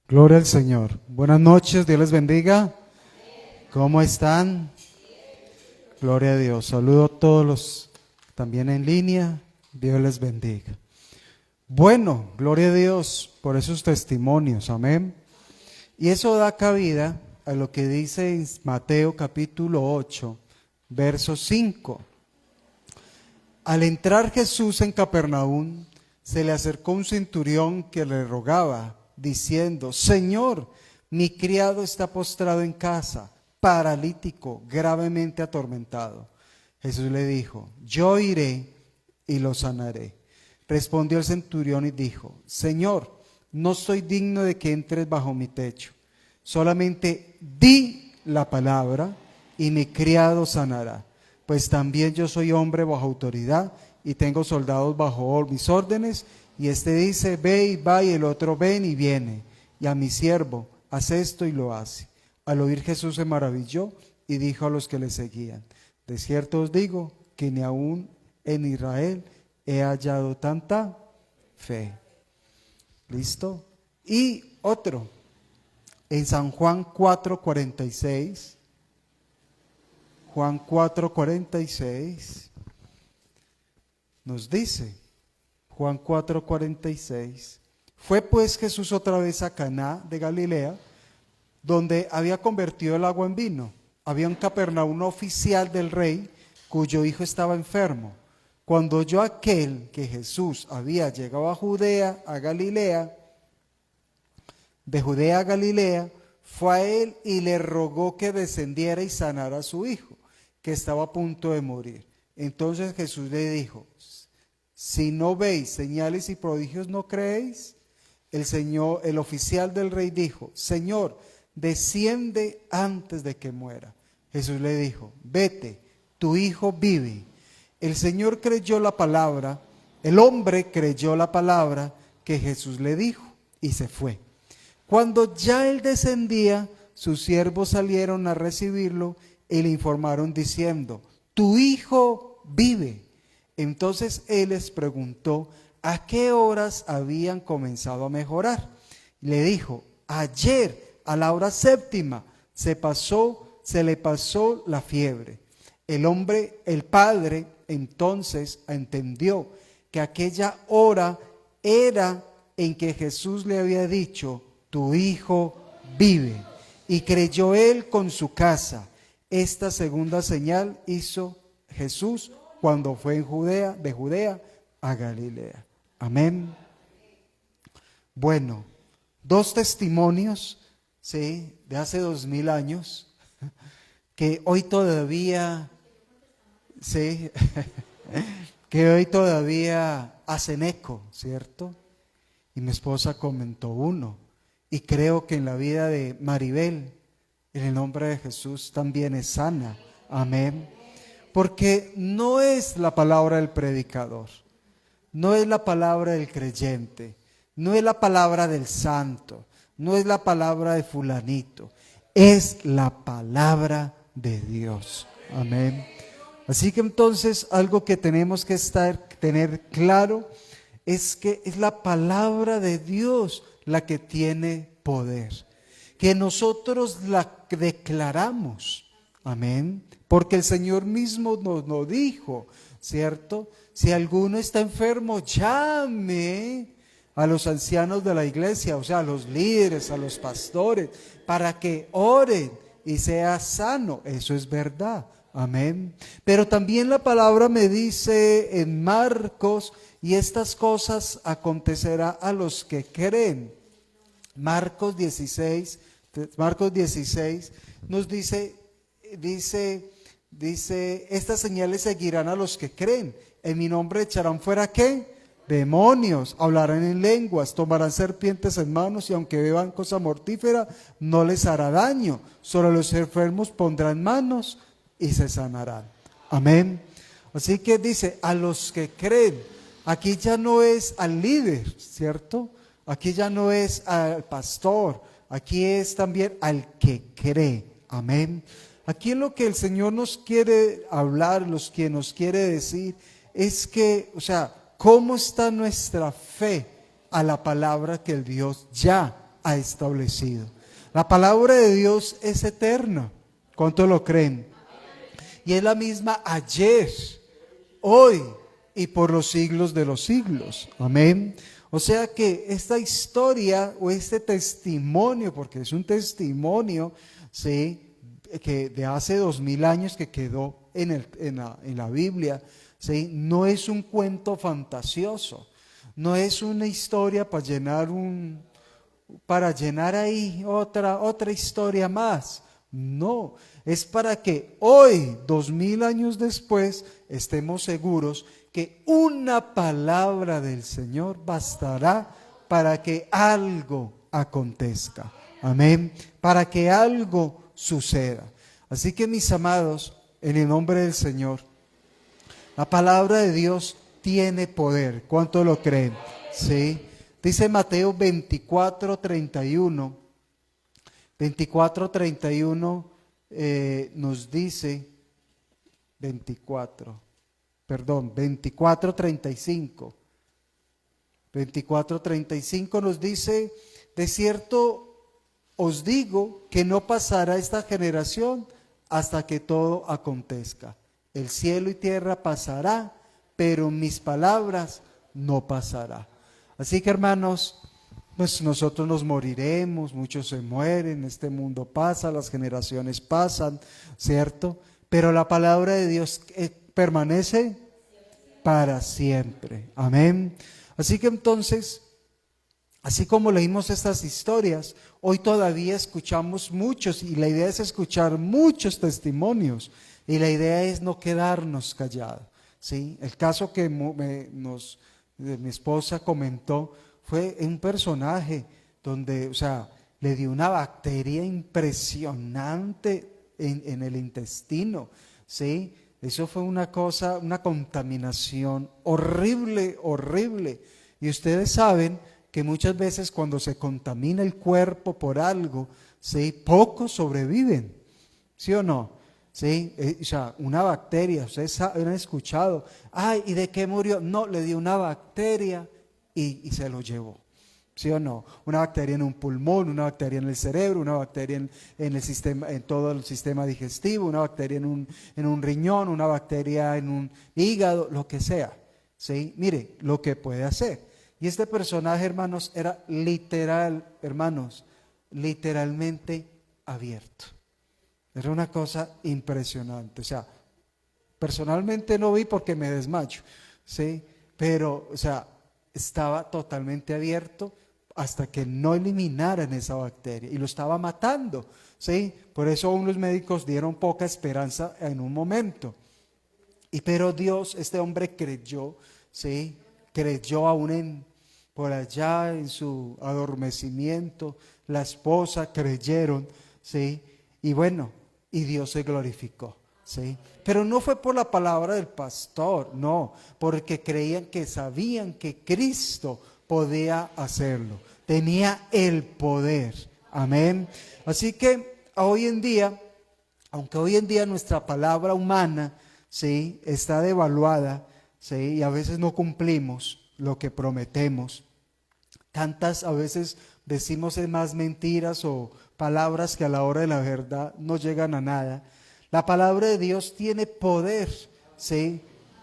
Gloria al Señor. Buenas noches, Dios les bendiga. ¿Cómo están? Gloria a Dios. Saludo a todos los también en línea. Dios les bendiga. Bueno, gloria a Dios por esos testimonios. Amén. Y eso da cabida a lo que dice en Mateo capítulo 8, verso 5. Al entrar Jesús en Capernaum, se le acercó un centurión que le rogaba, diciendo: Señor, mi criado está postrado en casa, paralítico, gravemente atormentado. Jesús le dijo: yo iré y lo sanaré. Respondió el centurión y dijo: Señor, no soy digno de que entres bajo mi techo. Solamente di la palabra y mi criado sanará. Pues también yo soy hombre bajo autoridad y tengo soldados bajo mis órdenes. Y este dice: ve y va, y el otro ven y viene. Y a mi siervo: haz esto, y lo hace. Al oír Jesús se maravilló y dijo a los que le seguían: de cierto os digo que ni aún en Israel he hallado tanta fe. ¿Listo? Y otro, en San Juan 4:46, Juan 4:46, nos dice, Juan 4:46, fue pues Jesús otra vez a Caná de Galilea, donde había convertido el agua en vino. Había un Capernaum oficial del rey, cuyo hijo estaba enfermo. Cuando oyó aquel que Jesús había llegado a Judea, a Galilea, de Judea a Galilea, fue a él y le rogó que descendiera y sanara a su hijo, que estaba a punto de morir. Entonces Jesús le dijo: si no veis señales y prodigios, ¿no creéis? El oficial del rey dijo: Señor, desciende antes de que muera. Jesús le dijo: vete, tu hijo vive. El Señor creyó la palabra, el hombre creyó la palabra que Jesús le dijo y se fue. Cuando ya él descendía, sus siervos salieron a recibirlo y le informaron diciendo: tu hijo vive. Entonces él les preguntó a qué horas habían comenzado a mejorar. Le dijo: ayer a la hora séptima se le pasó la fiebre. El padre entonces entendió que aquella hora era en que Jesús le había dicho: tu hijo vive. Y creyó él con su casa. Esta segunda señal hizo Jesús cuando fue de Judea a Galilea. Amén. Bueno, dos testimonios, sí, de hace 2000 años, que hoy todavía, sí, que hoy todavía hacen eco, ¿cierto? Y mi esposa comentó uno, y creo que en la vida de Maribel, en el nombre de Jesús, también es sana. Amén. Porque no es la palabra del predicador, no es la palabra del creyente, no es la palabra del santo, no es la palabra de fulanito, es la palabra de Dios. Amén. Así que entonces algo que tenemos que tener claro es que es la palabra de Dios la que tiene poder, que nosotros la declaramos. Amén. Porque el Señor mismo nos dijo, ¿cierto? Si alguno está enfermo, llame a los ancianos de la iglesia, o sea, a los líderes, a los pastores, para que oren y sea sano. Eso es verdad. Amén. Pero también la palabra me dice en Marcos: y estas cosas acontecerá a los que creen. Marcos 16 nos dice, estas señales seguirán a los que creen. En mi nombre echarán fuera, ¿qué? Demonios, hablarán en lenguas, tomarán serpientes en manos, y aunque beban cosa mortífera, no les hará daño. Sobre los enfermos pondrán manos y se sanarán. Amén. Así que dice, a los que creen. Aquí ya no es al líder, ¿cierto? Aquí ya no es al pastor, aquí es también al que cree. Amén. Aquí lo que el Señor nos quiere hablar, los que nos quiere decir, es que, ¿cómo está nuestra fe a la palabra que el Dios ya ha establecido. La palabra de Dios es eterna. ¿Cuántos lo creen? Y es la misma ayer, hoy y por los siglos de los siglos. Amén. O sea que esta historia o este testimonio, porque es un testimonio, ¿sí?, que de hace 2000 años que quedó en la Biblia, ¿sí?, no es un cuento fantasioso, no es una historia para llenar ahí otra historia más. No, es para que hoy, 2000 años después, estemos seguros que una palabra del Señor bastará para que algo acontezca. Amén. Para que algo suceda. Así que, mis amados, en el nombre del Señor, la palabra de Dios tiene poder. ¿Cuánto lo creen? Sí. Dice Mateo 24:31. 24:31 nos dice 24:35. 24:35 nos dice: de cierto os digo que no pasará esta generación hasta que todo acontezca. El cielo y tierra pasará, pero mis palabras no pasará. Así que, hermanos, pues nosotros nos moriremos, muchos se mueren, este mundo pasa, las generaciones pasan, ¿cierto? Pero la palabra de Dios permanece para siempre. Amén. Así que entonces, así como leímos estas historias, hoy todavía escuchamos muchos, y la idea es escuchar muchos testimonios, y la idea es no quedarnos callados, ¿sí? El caso que mi esposa comentó fue un personaje donde, o sea, le dio una bacteria impresionante en el intestino, ¿sí? Eso fue una cosa, una contaminación horrible, horrible. Y ustedes saben que muchas veces cuando se contamina el cuerpo por algo, ¿sí?, pocos sobreviven, ¿sí o no? ¿Sí? O sea, una bacteria, ustedes han escuchado, ay, ¿y de qué murió? No, le dio una bacteria y se lo llevó, ¿sí o no? Una bacteria en un pulmón, una bacteria en el cerebro, una bacteria en el sistema, en todo el sistema digestivo, una bacteria en un riñón, una bacteria en un hígado, lo que sea, ¿sí? Mire lo que puede hacer. Y este personaje, hermanos, era literalmente abierto. Era una cosa impresionante. O sea, personalmente no vi porque me desmayo, ¿sí? Pero, o sea, estaba totalmente abierto hasta que no eliminaran esa bacteria y lo estaba matando, ¿sí? Por eso aún los médicos dieron poca esperanza en un momento. Pero Dios, este hombre creyó, ¿sí? Creyó aún por allá en su adormecimiento, la esposa creyeron, ¿sí? Y bueno, y Dios se glorificó, ¿sí? Pero no fue por la palabra del pastor, no, porque sabían que Cristo podía hacerlo, tenía el poder, amén. Así que hoy en día, aunque hoy en día nuestra palabra humana, ¿sí?, está devaluada, ¿sí?, y a veces no cumplimos lo que prometemos, tantas a veces decimos más mentiras o palabras que a la hora de la verdad no llegan a nada. La palabra de Dios tiene poder, ¿sí?,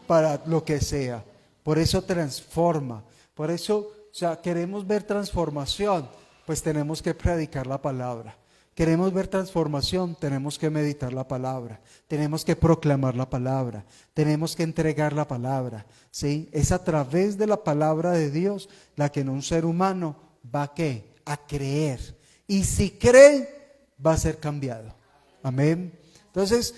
para lo que sea. Por eso transforma. Por eso, o sea, queremos ver transformación, pues tenemos que predicar la palabra. Queremos ver transformación, tenemos que meditar la palabra, tenemos que proclamar la palabra, tenemos que entregar la palabra, ¿sí? Es a través de la palabra de Dios la que un ser humano va a creer. Y si cree, va a ser cambiado. Amén. Entonces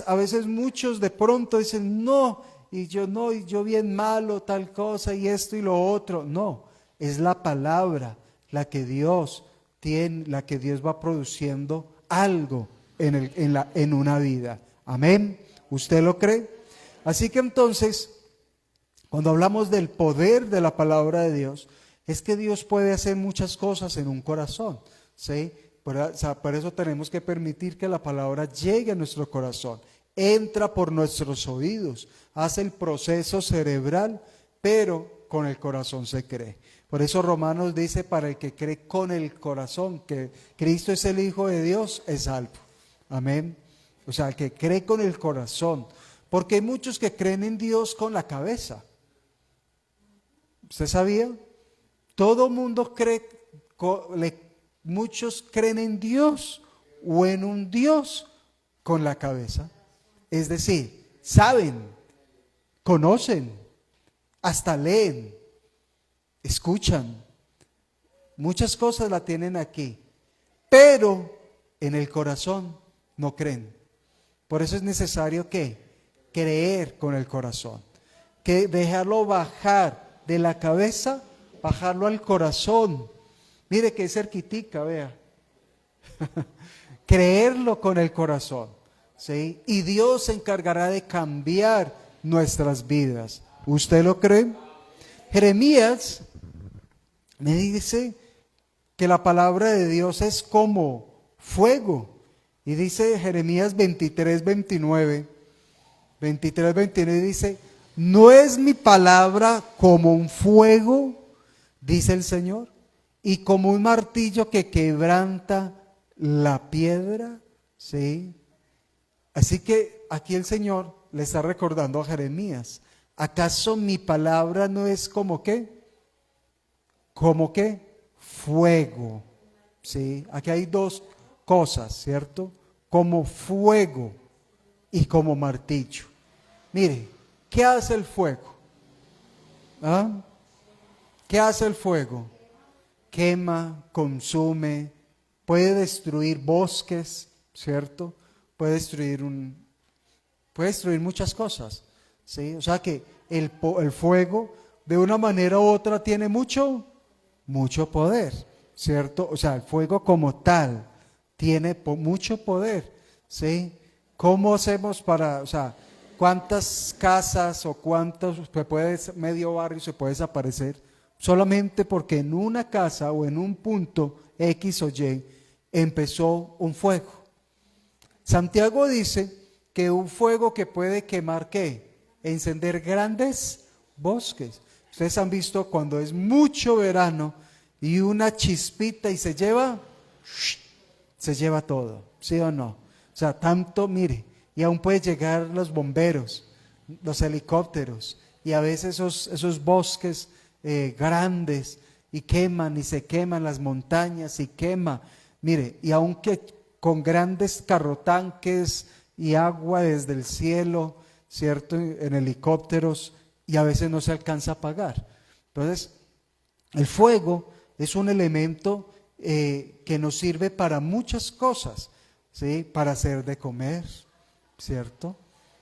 a veces muchos de pronto dicen, no, y yo bien malo, tal cosa, y esto y lo otro. No, es la palabra la que Dios va produciendo algo en una vida. Amén. ¿Usted lo cree? Así que entonces, cuando hablamos del poder de la palabra de Dios, es que Dios puede hacer muchas cosas en un corazón, ¿sí? Por eso tenemos que permitir que la palabra llegue a nuestro corazón, entra por nuestros oídos, hace el proceso cerebral, pero con el corazón se cree. Por eso Romanos dice, para el que cree con el corazón que Cristo es el Hijo de Dios, es salvo. Amén. O sea, el que cree con el corazón. Porque hay muchos que creen en Dios con la cabeza. ¿Usted sabía? Todo mundo cree, muchos creen en Dios o en un Dios con la cabeza. Es decir, saben, conocen, hasta leen, escuchan. Muchas cosas la tienen aquí, pero en el corazón no creen. Por eso es necesario que creer con el corazón, que dejarlo bajar de la cabeza, bajarlo al corazón. Mire que es cerquitica, vea. Creerlo con el corazón, ¿sí? Y Dios se encargará de cambiar nuestras vidas. ¿Usted lo cree? Jeremías me dice que la palabra de Dios es como fuego. Y dice Jeremías 23:29 dice, ¿no es mi palabra como un fuego, dice el Señor, y como un martillo que quebranta la piedra? ¿Sí? Así que aquí el Señor le está recordando a Jeremías, ¿acaso mi palabra no es como qué? ¿Como qué? Fuego. ¿Sí? Aquí hay dos cosas, ¿cierto? Como fuego y como martillo. Mire, ¿qué hace el fuego? ¿Ah? ¿Qué hace el fuego? Quema, consume, puede destruir bosques, ¿cierto? Puede destruir muchas cosas, ¿sí? O sea que el fuego de una manera u otra tiene mucho poder, ¿cierto? O sea, el fuego como tal tiene mucho poder, ¿sí? ¿Cómo hacemos o sea, cuántas casas o cuántos, medio barrio se puede desaparecer solamente porque en una casa o en un punto X o Y empezó un fuego? Santiago dice que un fuego que puede quemar, ¿qué? Encender grandes bosques. Ustedes han visto cuando es mucho verano y una chispita y se lleva todo, ¿sí o no? O sea, tanto, mire, y aún puede llegar los bomberos, los helicópteros, y a veces esos bosques grandes, y queman, y se queman las montañas, y quema, mire, y aunque con grandes carrotanques y agua desde el cielo, ¿cierto? En helicópteros, y a veces no se alcanza a apagar. Entonces, el fuego es un elemento que nos sirve para muchas cosas, ¿sí? Para hacer de comer, ¿cierto?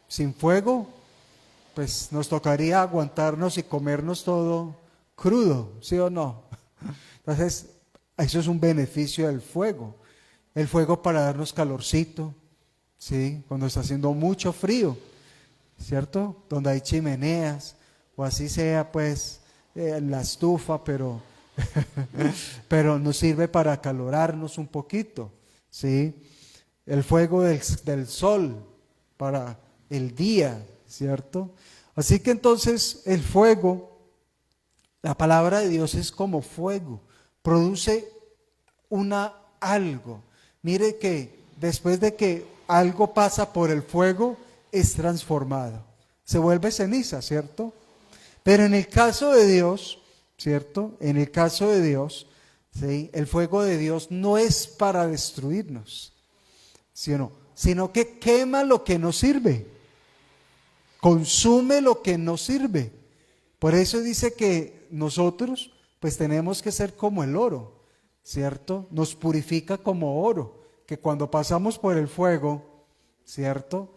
Sin fuego, pues nos tocaría aguantarnos y comernos todo crudo, ¿sí o no? Entonces, eso es un beneficio del fuego. El fuego para darnos calorcito, ¿sí? Cuando está haciendo mucho frío, ¿cierto? Donde hay chimeneas, o así sea, pues, la estufa, pero nos sirve para acalorarnos un poquito, ¿sí? El fuego del sol para el día, ¿cierto? Así que entonces el fuego, la palabra de Dios es como fuego, produce algo. Mire que después de que algo pasa por el fuego, es transformado, se vuelve ceniza, ¿cierto? Pero en el caso de Dios, ¿cierto? En el caso de Dios, ¿sí? El fuego de Dios no es para destruirnos, ¿sí o no? Sino que quema lo que no sirve, consume lo que no sirve. Por eso dice que nosotros pues tenemos que ser como el oro, ¿cierto? Nos purifica como oro, que cuando pasamos por el fuego, ¿cierto?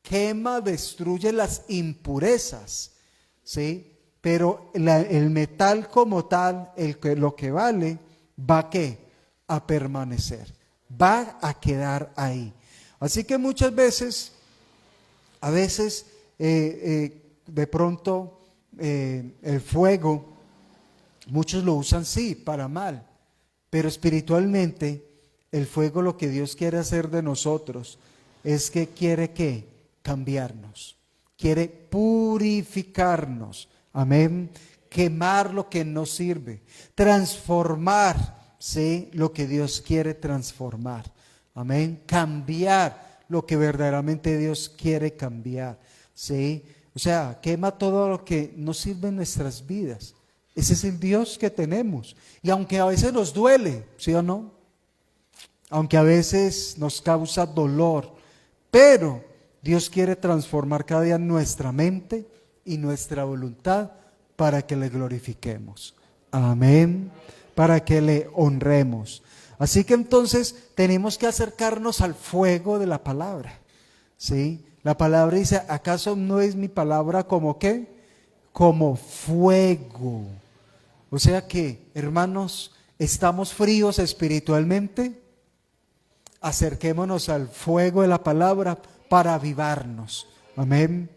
Quema, destruye las impurezas, ¿sí? Pero el metal como tal, lo que vale, ¿va a qué? A permanecer, va a quedar ahí. Así que muchas veces, de pronto, el fuego, muchos lo usan sí, para mal, pero espiritualmente, el fuego lo que Dios quiere hacer de nosotros es que quiere cambiarnos, quiere purificarnos, amén, quemar lo que no sirve, transformar, ¿sí?, lo que Dios quiere transformar. Amén. Cambiar lo que verdaderamente Dios quiere cambiar, ¿sí? O sea, quema todo lo que no sirve en nuestras vidas. Ese es el Dios que tenemos. Y aunque a veces nos duele, ¿sí o no? Aunque a veces nos causa dolor, pero Dios quiere transformar cada día nuestra mente y nuestra voluntad para que le glorifiquemos. Amén. Para que le honremos. Así que entonces tenemos que acercarnos al fuego de la palabra, ¿sí? La palabra dice, ¿acaso no es mi palabra como qué? Como fuego. O sea que, hermanos, ¿estamos fríos espiritualmente? Acerquémonos al fuego de la palabra para avivarnos. Amén.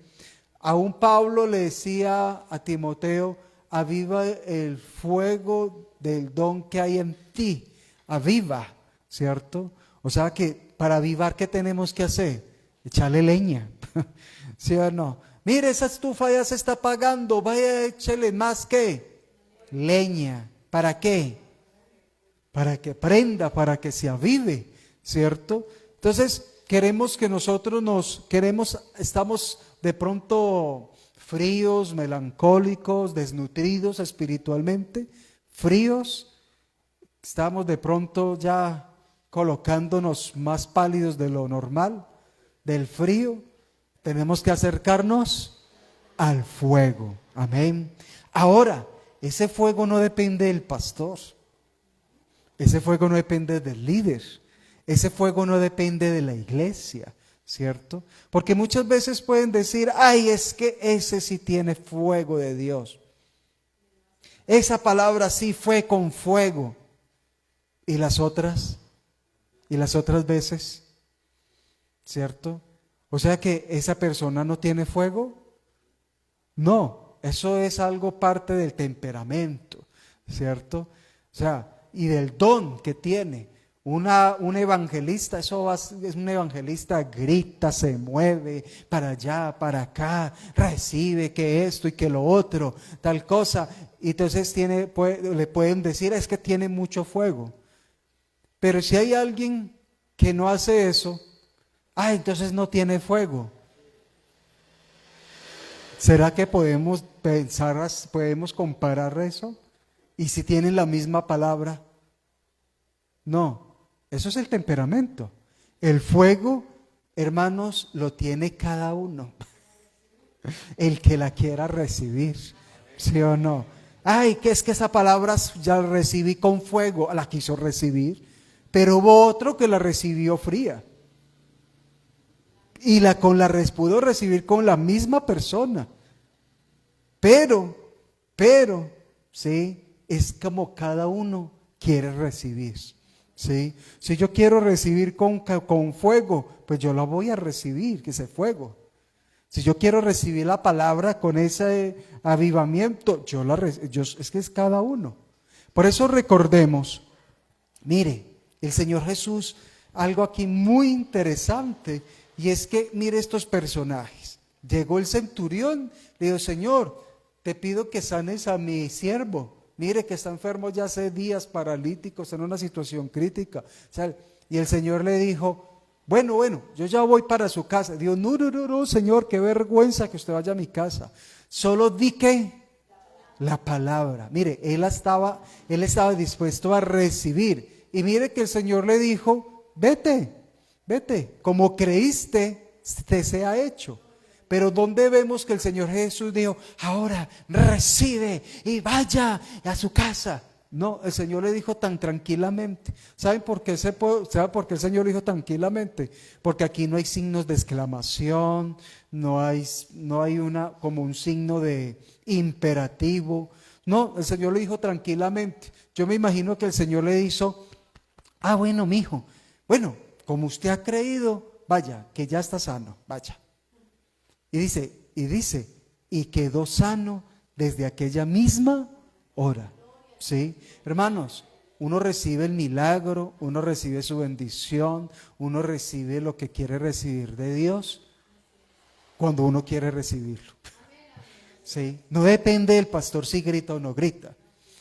Aún Pablo le decía a Timoteo, aviva el fuego del don que hay en ti. Aviva, ¿cierto? O sea que para avivar, ¿qué tenemos que hacer? Echarle leña, ¿sí o no? Mire, esa estufa ya se está apagando, vaya, échale más que leña. ¿Para qué? Para que prenda, para que se avive, ¿cierto? Entonces, queremos que nosotros estamos de pronto fríos, melancólicos, desnutridos espiritualmente, fríos, estamos de pronto ya colocándonos más pálidos de lo normal, del frío. Tenemos que acercarnos al fuego. Amén. Ahora, ese fuego no depende del pastor. Ese fuego no depende del líder. Ese fuego no depende de la iglesia, ¿cierto? Porque muchas veces pueden decir, ay, es que ese sí tiene fuego de Dios. Esa palabra sí fue con fuego. ¿Y las otras? ¿Y las otras veces? ¿Cierto? O sea que esa persona no tiene fuego. No, eso es algo parte del temperamento, ¿cierto? O sea, y del don que tiene. Un evangelista, es un evangelista, grita, se mueve para allá, para acá, recibe que esto y que lo otro, tal cosa. Y entonces le pueden decir, es que tiene mucho fuego. Pero si hay alguien que no hace eso, entonces no tiene fuego. ¿Será que podemos comparar eso? ¿Y si tienen la misma palabra? No, eso es el temperamento. El fuego, hermanos, lo tiene cada uno. El que la quiera recibir, ¿sí o no? Ay, que es que esa palabra ya la recibí con fuego, la quiso recibir, pero hubo otro que la recibió fría. Y pudo recibir con la misma persona. Pero, ¿sí? Es como cada uno quiere recibir, ¿sí? Si yo quiero recibir con fuego, pues yo la voy a recibir, que ese fuego. Si yo quiero recibir la palabra con ese avivamiento, es que es cada uno. Por eso recordemos, mire, el Señor Jesús, algo aquí muy interesante, y es que mire estos personajes. Llegó el centurión, le dijo, Señor, te pido que sanes a mi siervo. Mire que está enfermo ya hace días, paralítico, está en una situación crítica. O sea, y el Señor le dijo, bueno, yo ya voy para su casa. Dijo, no, Señor, qué vergüenza que usted vaya a mi casa. Solo di que la palabra. Mire, él estaba dispuesto a recibir. Y mire que el Señor le dijo, vete, como creíste, te sea hecho. Pero ¿dónde vemos que el Señor Jesús dijo, ahora recibe y vaya a su casa? No, el Señor le dijo tan tranquilamente. ¿Saben por qué el Señor le dijo tranquilamente? Porque aquí no hay signos de exclamación, no hay como un signo de imperativo. No, el Señor le dijo tranquilamente. Yo me imagino que el Señor le hizo, bueno, mijo, bueno, como usted ha creído, vaya, que ya está sano, vaya. Y dice, y quedó sano desde aquella misma hora. ¿Sí? Hermanos, uno recibe el milagro, uno recibe su bendición, uno recibe lo que quiere recibir de Dios cuando uno quiere recibirlo. ¿sí? No depende del pastor si grita o no grita.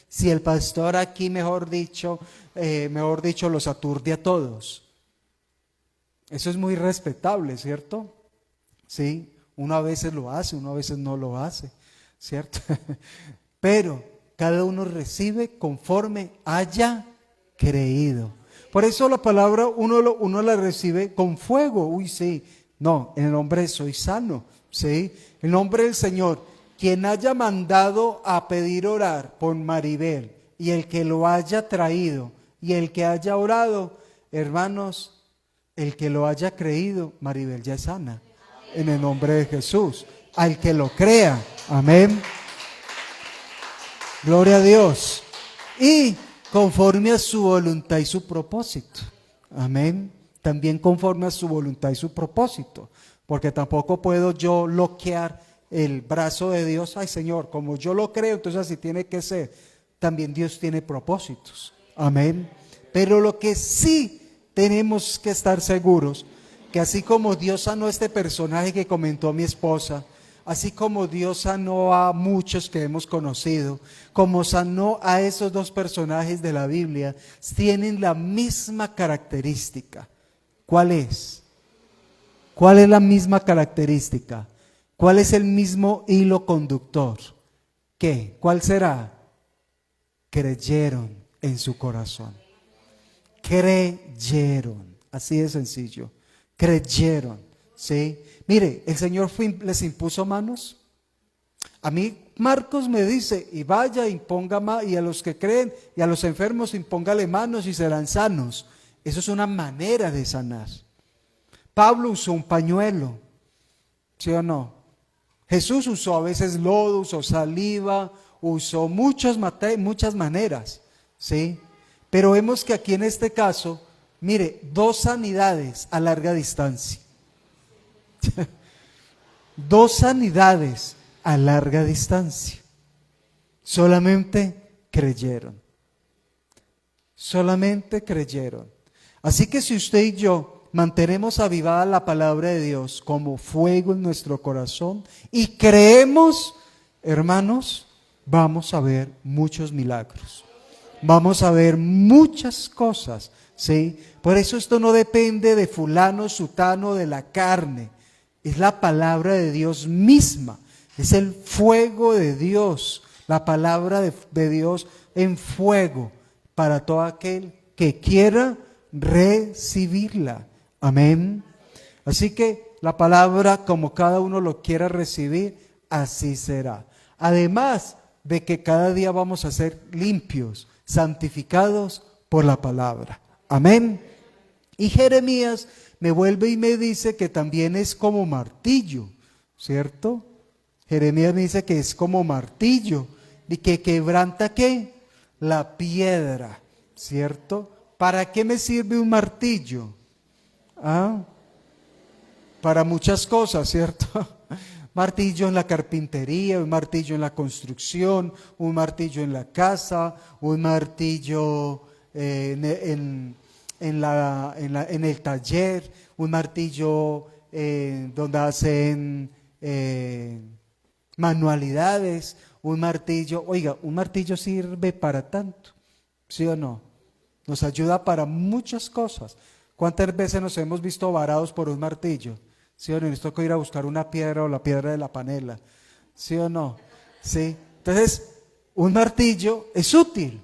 Si el pastor aquí, mejor dicho, los aturde a todos. Eso es muy respetable, ¿cierto? Sí, uno a veces lo hace, uno a veces no lo hace, ¿cierto? Pero cada uno recibe conforme haya creído. Por eso la palabra uno la recibe con fuego. Uy, sí, no, en el nombre de soy sano, ¿sí? En el nombre del Señor, quien haya mandado a pedir orar por Maribel y el que lo haya traído y el que haya orado, hermanos, el que lo haya creído, Maribel ya es sana. En el nombre de Jesús, al que lo crea, amén. Gloria a Dios. Y conforme a su voluntad y su propósito, amén. También conforme a su voluntad y su propósito, porque tampoco puedo yo bloquear el brazo de Dios. Ay, Señor, como yo lo creo, entonces así tiene que ser. También Dios tiene propósitos, amén. Pero lo que sí tenemos que estar seguros, que así como Dios sanó a este personaje que comentó mi esposa, así como Dios sanó a muchos que hemos conocido, como sanó a esos dos personajes de la Biblia, tienen la misma característica. ¿Cuál es? ¿Cuál es la misma característica? ¿Cuál es el mismo hilo conductor? ¿Qué? ¿Cuál será? Creyeron en su corazón. Creyeron. Así de sencillo. Creyeron. ¿Sí? Mire, el Señor les impuso manos. A mí Marcos me dice, y vaya, imponga manos, y a los que creen, y a los enfermos impóngale manos y serán sanos. Eso es una manera de sanar. Pablo usó un pañuelo, ¿sí o no? Jesús usó a veces lodo, usó saliva, usó muchas maneras, ¿sí? Pero vemos que aquí en este caso, mire, 2 sanidades a larga distancia. 2 sanidades a larga distancia. Solamente creyeron. Solamente creyeron. Así que si usted y yo mantenemos avivada la palabra de Dios como fuego en nuestro corazón y creemos, hermanos, vamos a ver muchos milagros. Vamos a ver muchas cosas, ¿sí? Por eso esto no depende de fulano, sutano, de la carne. Es la palabra de Dios misma. Es el fuego de Dios. La palabra de Dios en fuego para todo aquel que quiera recibirla. Amén. Así que la palabra, como cada uno lo quiera recibir, así será. Además de que cada día vamos a ser limpios, santificados por la palabra. Amén. Y Jeremías me vuelve y me dice que también es como martillo, ¿cierto? Jeremías me dice que es como martillo y que quebranta ¿qué? La piedra, ¿cierto? ¿Para qué me sirve un martillo? Para muchas cosas, ¿cierto? Martillo en la carpintería, un martillo en la construcción, un martillo en la casa, un martillo en el taller, un martillo donde hacen manualidades, un martillo. Oiga, un martillo sirve para tanto, ¿sí o no? Nos ayuda para muchas cosas. ¿Cuántas veces nos hemos visto varados por un martillo? ¿Sí o no? Nos toca ir a buscar una piedra o la piedra de la panela. ¿Sí o no? ¿Sí? Entonces, un martillo es útil.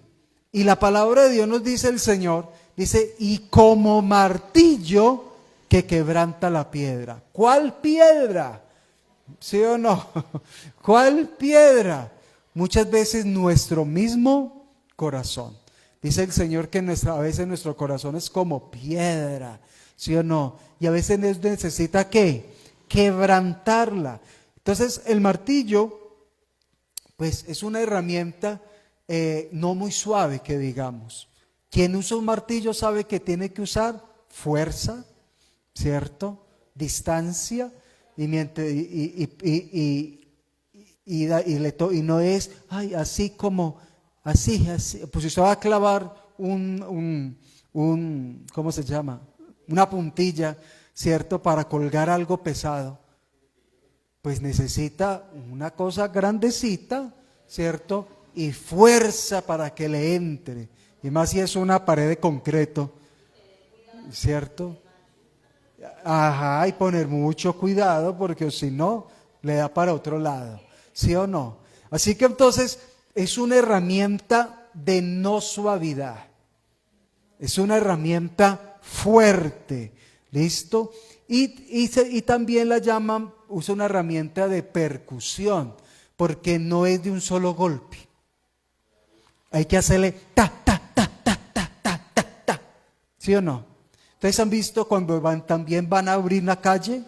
Y la palabra de Dios nos dice el Señor, dice, y como martillo que quebranta la piedra. ¿Cuál piedra? ¿Sí o no? ¿Cuál piedra? Muchas veces nuestro mismo corazón. Dice el Señor que a veces nuestro corazón es como piedra, ¿sí o no? Y a veces necesita ¿qué? Quebrantarla. Entonces el martillo, pues es una herramienta no muy suave que digamos. Quien usa un martillo sabe que tiene que usar fuerza, ¿cierto? Distancia y no es así como así. Pues si usted va a clavar ¿cómo se llama? Una puntilla, ¿cierto? Para colgar algo pesado. pues necesita una cosa grandecita, ¿cierto? Y fuerza para que le entre. Y más si es una pared de concreto, ¿cierto? Ajá, y poner mucho cuidado porque si no, le da para otro lado, ¿sí o no? Así que entonces es una herramienta de no suavidad, es una herramienta fuerte, ¿listo? Y también la llaman, usa una herramienta de percusión, porque no es de un solo golpe. Hay que hacerle ta, ta, ta, ta, ta, ta, ta, ta. ¿Sí o no? Ustedes han visto cuando también van a abrir una calle,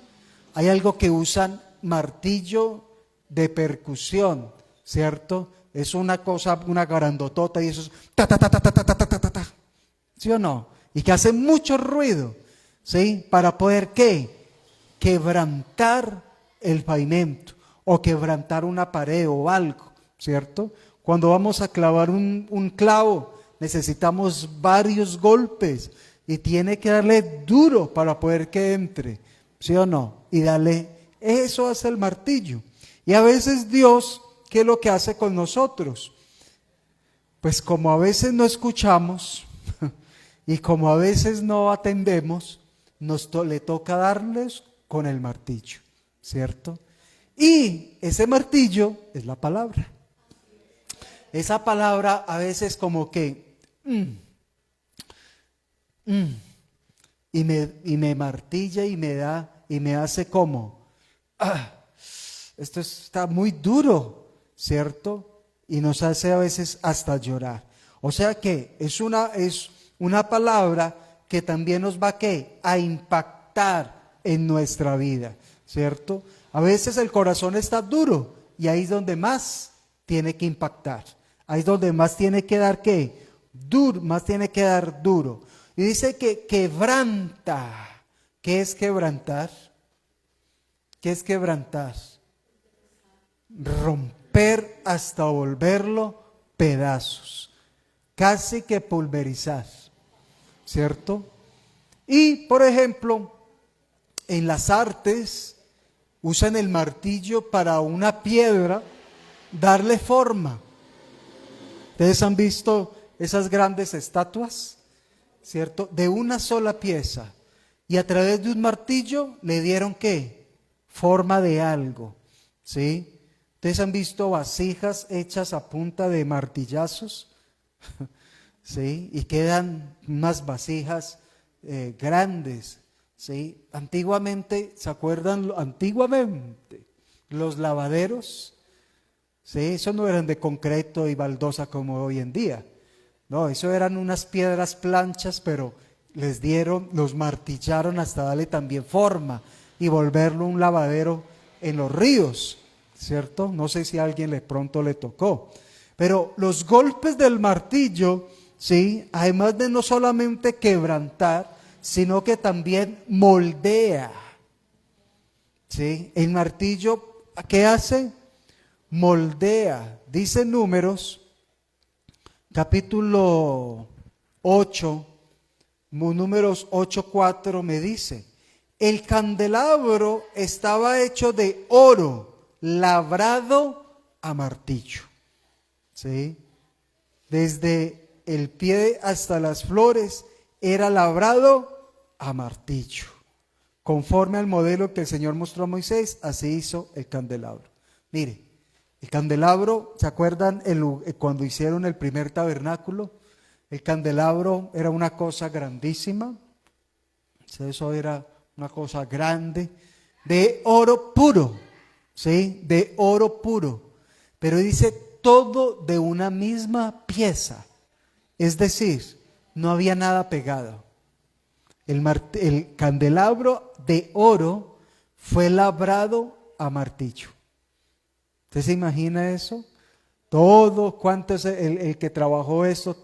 hay algo que usan martillo de percusión, ¿cierto? Es una cosa, una grandotota y eso es ta, ta, ta, ta, ta, ta, ta, ta, ta, ta. ¿Sí o no? Y que hace mucho ruido, ¿sí? Para poder, ¿qué? Quebrantar el pavimento o quebrantar una pared o algo, ¿cierto? Cuando vamos a clavar un clavo, necesitamos varios golpes y tiene que darle duro para poder que entre, ¿sí o no? Y darle, eso hace el martillo. Y a veces Dios, ¿qué es lo que hace con nosotros? Pues como a veces no escuchamos y como a veces no atendemos, le toca darles con el martillo, ¿cierto? Y ese martillo es la palabra. Esa palabra a veces como que y me martilla y me da y me hace como esto está muy duro, ¿cierto? Y nos hace a veces hasta llorar. O sea que es una palabra que también nos va a impactar en nuestra vida, ¿cierto? A veces el corazón está duro y ahí es donde más tiene que impactar. Ahí es donde más tiene que dar ¿qué? Duro, más tiene que dar duro. Y dice que quebranta. ¿Qué es quebrantar? ¿Qué es quebrantar? Romper hasta volverlo pedazos. Casi que pulverizar, ¿cierto? Y, por ejemplo, en las artes usan el martillo para una piedra darle forma. Ustedes han visto esas grandes estatuas, ¿cierto? De una sola pieza. Y a través de un martillo le dieron ¿qué? Forma de algo, ¿sí? Ustedes han visto vasijas hechas a punta de martillazos, ¿sí? Y quedan unas vasijas grandes, ¿sí? Antiguamente, ¿se acuerdan? Antiguamente, los lavaderos, ¿sí? Eso no eran de concreto y baldosa como hoy en día. No, eso eran unas piedras planchas, pero los martillaron hasta darle también forma y volverlo un lavadero en los ríos, ¿cierto? No sé si a alguien pronto le tocó. Pero los golpes del martillo, ¿sí? Además de no solamente quebrantar, sino que también moldea, ¿sí? El martillo, ¿qué hace? Moldea. Dice Números, capítulo 8, Números 8:4 me dice, el candelabro estaba hecho de oro, labrado a martillo, ¿sí? Desde el pie hasta las flores era labrado a martillo. Conforme al modelo que el Señor mostró a Moisés, así hizo el candelabro. Mire, el candelabro, ¿se acuerdan cuando hicieron el primer tabernáculo? El candelabro era una cosa grandísima, eso era una cosa grande, de oro puro, ¿sí? De oro puro. Pero dice todo de una misma pieza, es decir, no había nada pegado. El candelabro de oro fue labrado a martillo. ¿Usted se imagina eso? Todo, ¿cuántos el que trabajó eso?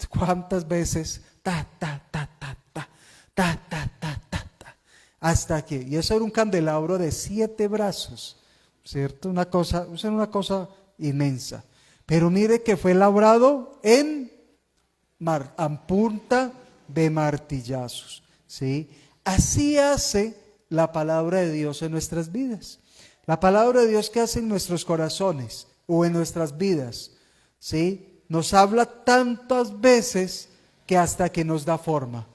¿Cuántas veces? Ta, ta, ta, ta, ta, ta, ta, ta, ta, ta, hasta aquí. Y eso era un candelabro de 7 brazos, ¿cierto? Eso era una cosa inmensa. Pero mire que fue labrado a punta de martillazos, ¿sí? Así hace la palabra de Dios en nuestras vidas. La palabra de Dios que hace en nuestros corazones o en nuestras vidas, ¿sí? Nos habla tantas veces que hasta que nos da forma,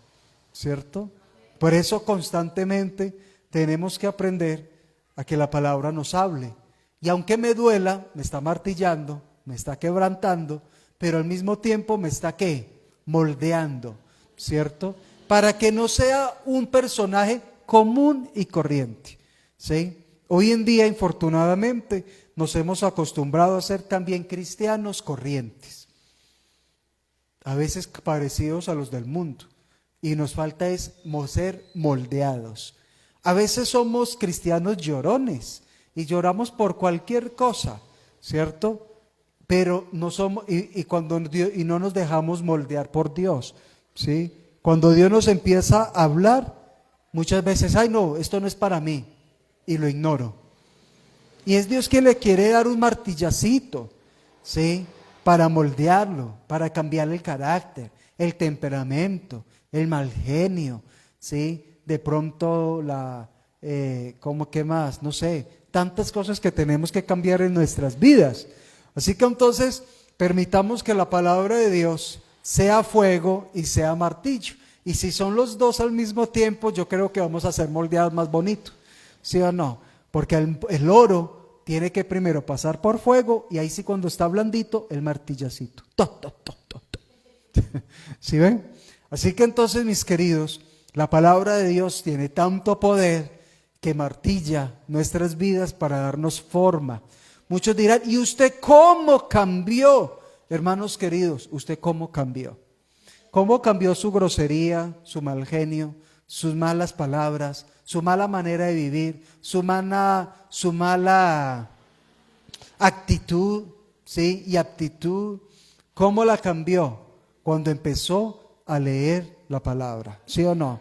¿cierto? Por eso constantemente tenemos que aprender a que la palabra nos hable. Y aunque me duela, me está martillando, me está quebrantando, pero al mismo tiempo me está ¿qué? Moldeando, ¿cierto? Para que no sea un personaje común y corriente, ¿sí? Hoy en día, infortunadamente, nos hemos acostumbrado a ser también cristianos corrientes, a veces parecidos a los del mundo, y nos falta es ser moldeados. A veces somos cristianos llorones y lloramos por cualquier cosa, ¿cierto? Pero no somos, y no nos dejamos moldear por Dios, ¿sí? Cuando Dios nos empieza a hablar, muchas veces, ay no, esto no es para mí, y lo ignoro. Y es Dios quien le quiere dar un martillacito, ¿sí? Para moldearlo, para cambiarle el carácter, el temperamento, el mal genio, ¿sí? De pronto ¿cómo qué más? No sé, tantas cosas que tenemos que cambiar en nuestras vidas. Así que entonces permitamos que la palabra de Dios sea fuego y sea martillo. Y si son los dos al mismo tiempo, yo creo que vamos a ser moldeados más bonitos, ¿sí o no? Porque el oro tiene que primero pasar por fuego y ahí sí cuando está blandito, el martillacito. ¿Sí ven? Así que entonces, mis queridos, la palabra de Dios tiene tanto poder que martilla nuestras vidas para darnos forma. Muchos dirán, ¿y usted cómo cambió? Hermanos queridos, ¿usted cómo cambió? ¿Cómo cambió su grosería, su mal genio, sus malas palabras, su mala manera de vivir, su mala actitud, ¿sí? Y aptitud? ¿Cómo la cambió? Cuando empezó a leer la palabra, ¿sí o no?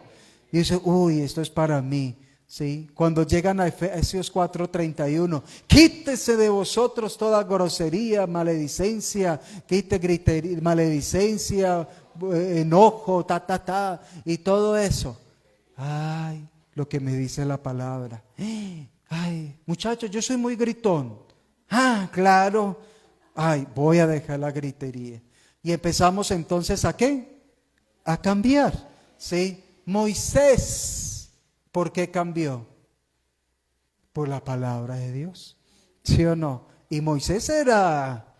Y dice, uy, esto es para mí, ¿sí? Cuando llegan a Efesios 4:31, quítese de vosotros toda grosería, maledicencia, maledicencia, enojo, y todo eso. Ay, lo que me dice la palabra. Ay, muchachos, yo soy muy gritón. Ah, claro. Ay, voy a dejar la gritería. Y empezamos entonces ¿a qué? A cambiar, ¿sí? Moisés, ¿por qué cambió? Por la palabra de Dios, ¿sí o no? Y Moisés era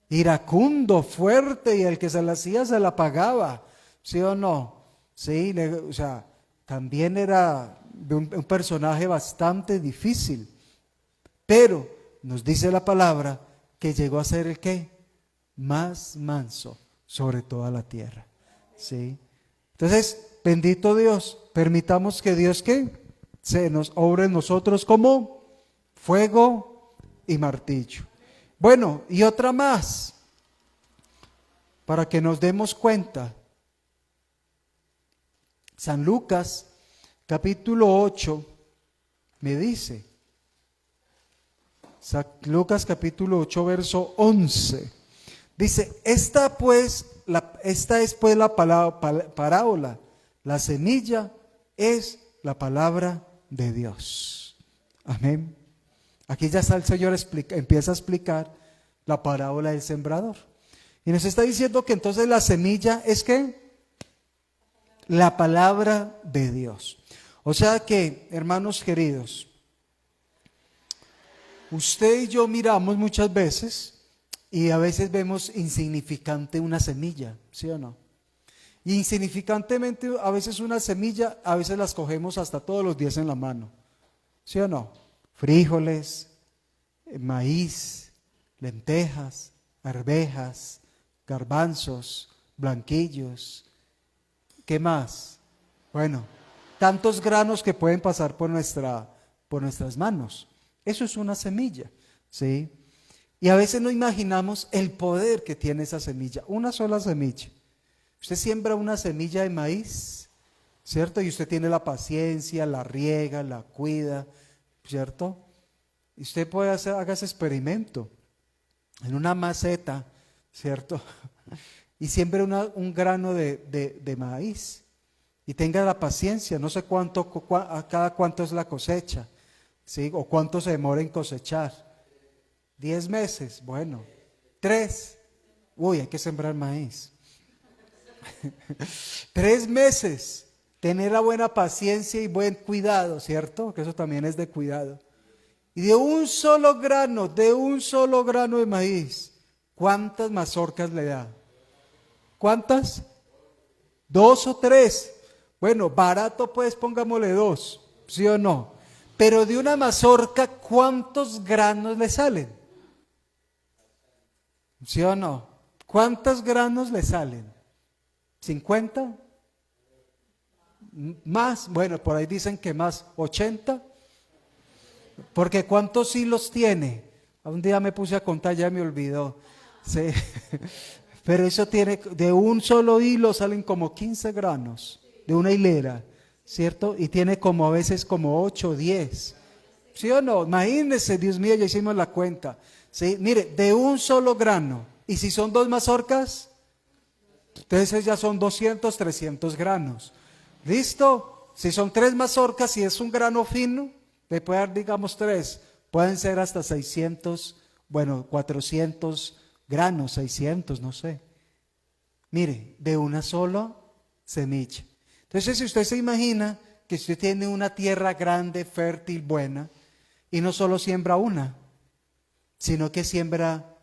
iracundo, fuerte, y el que se la hacía se la pagaba, ¿sí o no? Sí, o sea, también era un personaje bastante difícil, pero nos dice la palabra que llegó a ser el ¿qué? Más manso sobre toda la tierra, ¿sí? Entonces, bendito Dios, permitamos que Dios ¿qué? Se nos obre en nosotros como fuego y martillo. Bueno, y otra más, para que nos demos cuenta. San Lucas, capítulo 8, me dice, San Lucas capítulo 8, verso 11, dice, esta es pues la parábola, la semilla es la palabra de Dios. Amén. Aquí ya está el Señor empieza a explicar la parábola del sembrador. Y nos está diciendo que entonces la semilla es ¿qué? La palabra de Dios. O sea que, hermanos queridos, usted y yo miramos muchas veces y a veces vemos insignificante una semilla, ¿sí o no? Y insignificantemente a veces una semilla, a veces las cogemos hasta todos los días en la mano, ¿sí o no? Frijoles, maíz, lentejas, arvejas, garbanzos, blanquillos, ¿qué más? Bueno, tantos granos que pueden pasar por nuestras manos. Eso es una semilla, ¿sí? Y a veces no imaginamos el poder que tiene esa semilla, una sola semilla. Usted siembra una semilla de maíz, ¿cierto? Y usted tiene la paciencia, la riega, la cuida, ¿cierto? Y usted puede haga ese experimento en una maceta, ¿cierto? Y siembre un grano de maíz y tenga la paciencia, no sé cada cuánto es la cosecha, ¿sí? ¿O cuánto se demora en cosechar? 10 meses, bueno, 3. Uy, hay que sembrar maíz. 3 meses, tener la buena paciencia y buen cuidado, ¿cierto? Que eso también es de cuidado. Y de un solo grano de maíz, ¿cuántas mazorcas le da? ¿Cuántas? 2 o 3. Bueno, barato pues pongámosle 2, ¿sí o no? Pero de una mazorca, ¿cuántos granos le salen? ¿Sí o no? ¿Cuántos granos le salen? ¿50? ¿Más? Bueno, por ahí dicen que más. ¿80? Porque ¿cuántos hilos tiene? Un día me puse a contar, ya me olvidó. Sí. Pero eso tiene, de un solo hilo salen como 15 granos, de una hilera, ¿cierto? Y tiene como a veces como 8 o 10. ¿Sí o no? Imagínense, Dios mío, ya hicimos la cuenta. ¿Sí? Mire, de un solo grano. Y si son 2 mazorcas, entonces ya son 200, 300 granos. ¿Listo? Si son 3 mazorcas, si es un grano fino, le puede dar, digamos, 3. Pueden ser hasta 600, bueno, 400 granos, 600, no sé. Mire, de una sola semilla. Entonces, si usted se imagina que usted tiene una tierra grande, fértil, buena, y no solo siembra una, sino que siembra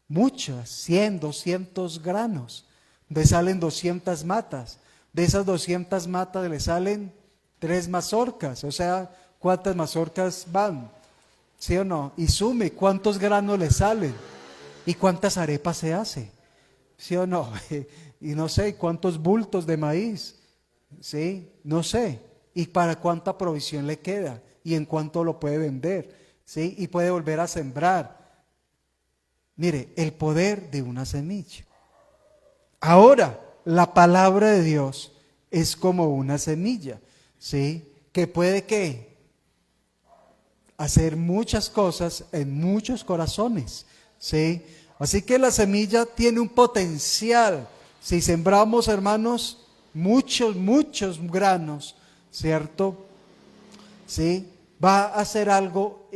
muchas, 100, 200 granos, le salen 200 matas. De esas 200 matas le salen 3 mazorcas, o sea, ¿cuántas mazorcas van? ¿Sí o no? Y sume, ¿cuántos granos le salen? ¿Y cuántas arepas se hace? ¿Sí o no? Y no sé, ¿cuántos bultos de maíz? ¿Sí? No sé. ¿Y para cuánta provisión le queda? ¿Y en cuánto lo puede vender? ¿Sí? Y puede volver a sembrar. Mire, el poder de una semilla. Ahora, la palabra de Dios es como una semilla, ¿sí? Que puede ¿qué? Hacer muchas cosas en muchos corazones, ¿sí? Así que la semilla tiene un potencial. Si sembramos, hermanos, muchos granos, ¿cierto? ¿Sí? Va a ser algo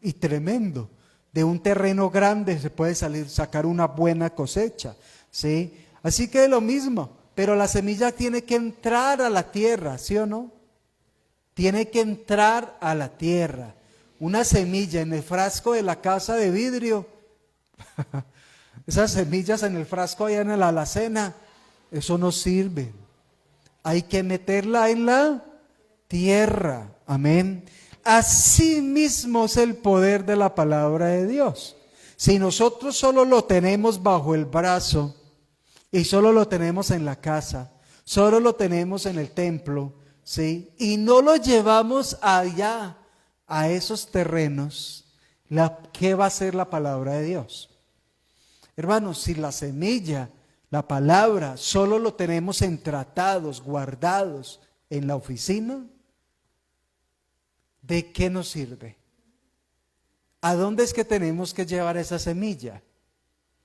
y tremendo. De un terreno grande se puede sacar una buena cosecha, ¿sí? Así que es lo mismo, pero la semilla tiene que entrar a la tierra, ¿sí o no? Tiene que entrar a la tierra. Una semilla en el frasco de la casa de vidrio, esas semillas en el frasco allá en la alacena, eso no sirve. Hay que meterla en la tierra, amén. Así mismo es el poder de la palabra de Dios. Si nosotros solo lo tenemos bajo el brazo y solo lo tenemos en la casa, solo lo tenemos en el templo, ¿sí? Y no lo llevamos allá, a esos terrenos, ¿qué va a ser la palabra de Dios? Hermanos, si la semilla, la palabra, solo lo tenemos en tratados, guardados en la oficina, ¿de qué nos sirve? ¿A dónde es que tenemos que llevar esa semilla?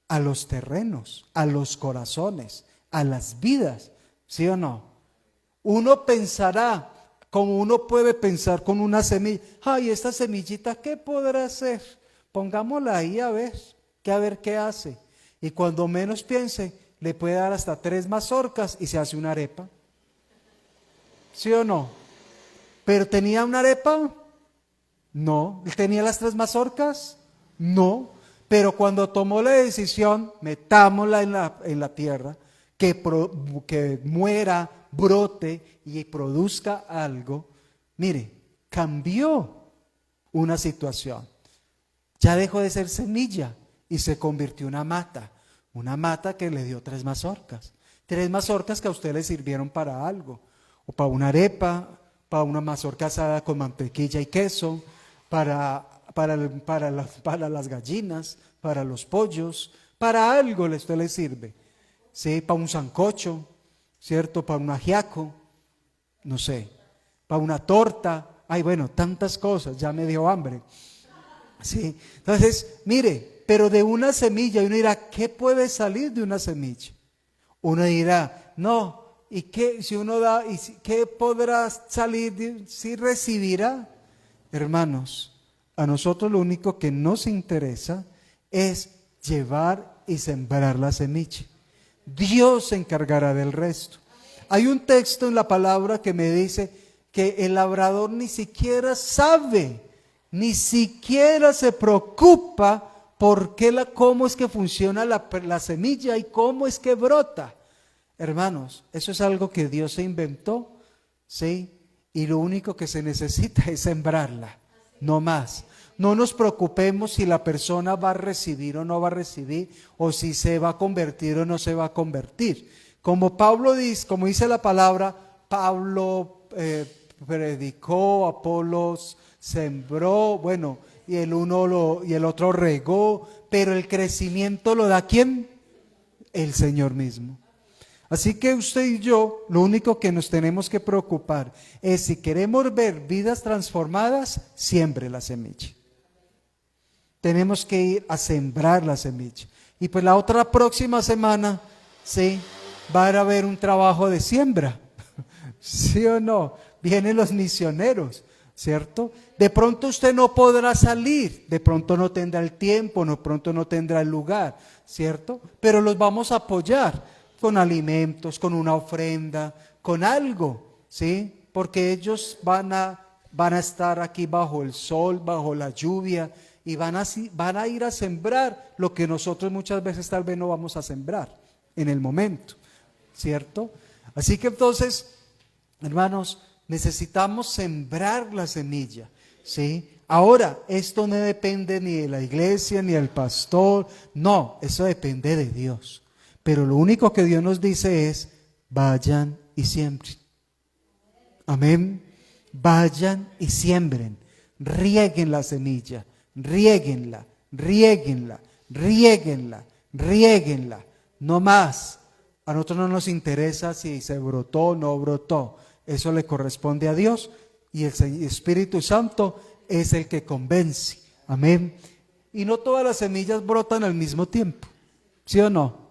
A los terrenos, a los corazones, a las vidas, ¿sí o no? Uno pensará, como uno puede pensar con una semilla, ay, esta semillita, ¿qué podrá hacer? Pongámosla ahí a ver qué hace. Y cuando menos piense, le puede dar hasta 3 mazorcas y se hace una arepa. ¿Sí o no? ¿Pero tenía una arepa? No. ¿Tenía las 3 mazorcas? No. Pero cuando tomó la decisión, metámosla en la tierra, que muera, brote y produzca algo, mire, cambió una situación. Ya dejó de ser semilla y se convirtió en una mata que le dio 3 mazorcas. 3 mazorcas que a usted le sirvieron para algo, o para una arepa, para una mazorca asada con mantequilla y queso, para las gallinas, para los pollos, para algo usted le sirve, ¿sí? Para un sancocho, ¿cierto? Para un ajiaco, no sé, para una torta, ay bueno, tantas cosas, ya me dio hambre, ¿sí? Entonces, mire, pero de una semilla, uno dirá, ¿qué puede salir de una semilla? Uno dirá, no, ¿Y qué si uno da? ¿Y qué podrá salir? ¿Si recibirá? Hermanos, a nosotros lo único que nos interesa es llevar y sembrar la semilla. Dios se encargará del resto. Hay un texto en la palabra que me dice que el labrador ni siquiera sabe, ni siquiera se preocupa por cómo es que funciona la semilla y cómo es que brota. Hermanos, eso es algo que Dios se inventó, ¿sí? Y lo único que se necesita es sembrarla, no más. No nos preocupemos si la persona va a recibir o no va a recibir, o si se va a convertir o no se va a convertir. Como Pablo dice, como dice la palabra, Pablo predicó, Apolos sembró, bueno, y el uno y el otro regó, pero el crecimiento lo da ¿quién? El Señor mismo. Así que usted y yo, lo único que nos tenemos que preocupar es si queremos ver vidas transformadas, siembre la semilla. Tenemos que ir a sembrar la semilla. Y pues la otra próxima semana, sí, va a haber un trabajo de siembra. ¿Sí o no? Vienen los misioneros, ¿cierto? De pronto usted no podrá salir, de pronto no tendrá el tiempo, de pronto no tendrá el lugar, ¿cierto? Pero los vamos a apoyar con alimentos, con una ofrenda, con algo, ¿sí? Porque ellos van a estar aquí bajo el sol, bajo la lluvia, y van a ir a sembrar lo que nosotros muchas veces tal vez no vamos a sembrar en el momento, ¿cierto? Así que entonces, hermanos, necesitamos sembrar la semilla, ¿sí? Ahora, esto no depende ni de la iglesia, ni del pastor, no, eso depende de Dios. Pero lo único que Dios nos dice es, vayan y siembren. Amén. Vayan y siembren. Rieguen la semilla. Riéguenla, riéguenla, riéguenla, riéguenla. No más. A nosotros no nos interesa si se brotó o no brotó. Eso le corresponde a Dios. Y el Espíritu Santo es el que convence. Amén. Y no todas las semillas brotan al mismo tiempo. ¿Sí o no?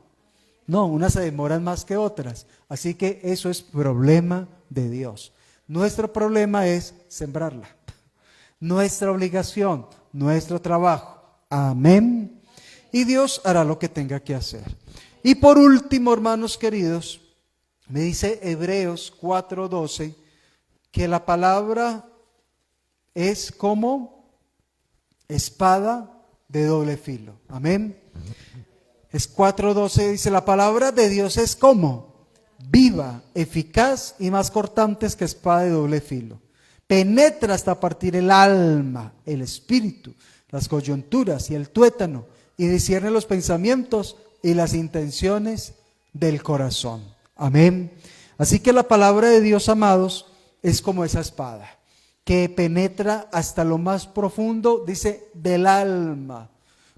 No, unas se demoran más que otras. Así que eso es problema de Dios. Nuestro problema es sembrarla. Nuestra obligación, nuestro trabajo. Amén. Y Dios hará lo que tenga que hacer. Y por último, hermanos queridos, me dice Hebreos 4:12 que la palabra es como espada de doble filo. Amén. Es 4:12, dice, la palabra de Dios es como viva, eficaz y más cortante que espada de doble filo. Penetra hasta partir el alma, el espíritu, las coyunturas y el tuétano, y discierne los pensamientos y las intenciones del corazón. Amén. Así que la palabra de Dios, amados, es como esa espada, que penetra hasta lo más profundo, dice, del alma.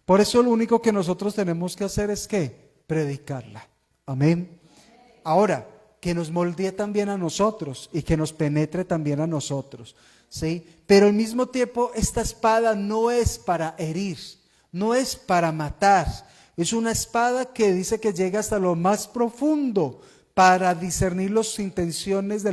Por eso lo único que nosotros tenemos que hacer es ¿qué? Predicarla. Amén. Ahora, que nos moldee también a nosotros y que nos penetre también a nosotros, ¿sí? Pero al mismo tiempo esta espada no es para herir, no es para matar. Es una espada que dice que llega hasta lo más profundo para discernir las intenciones,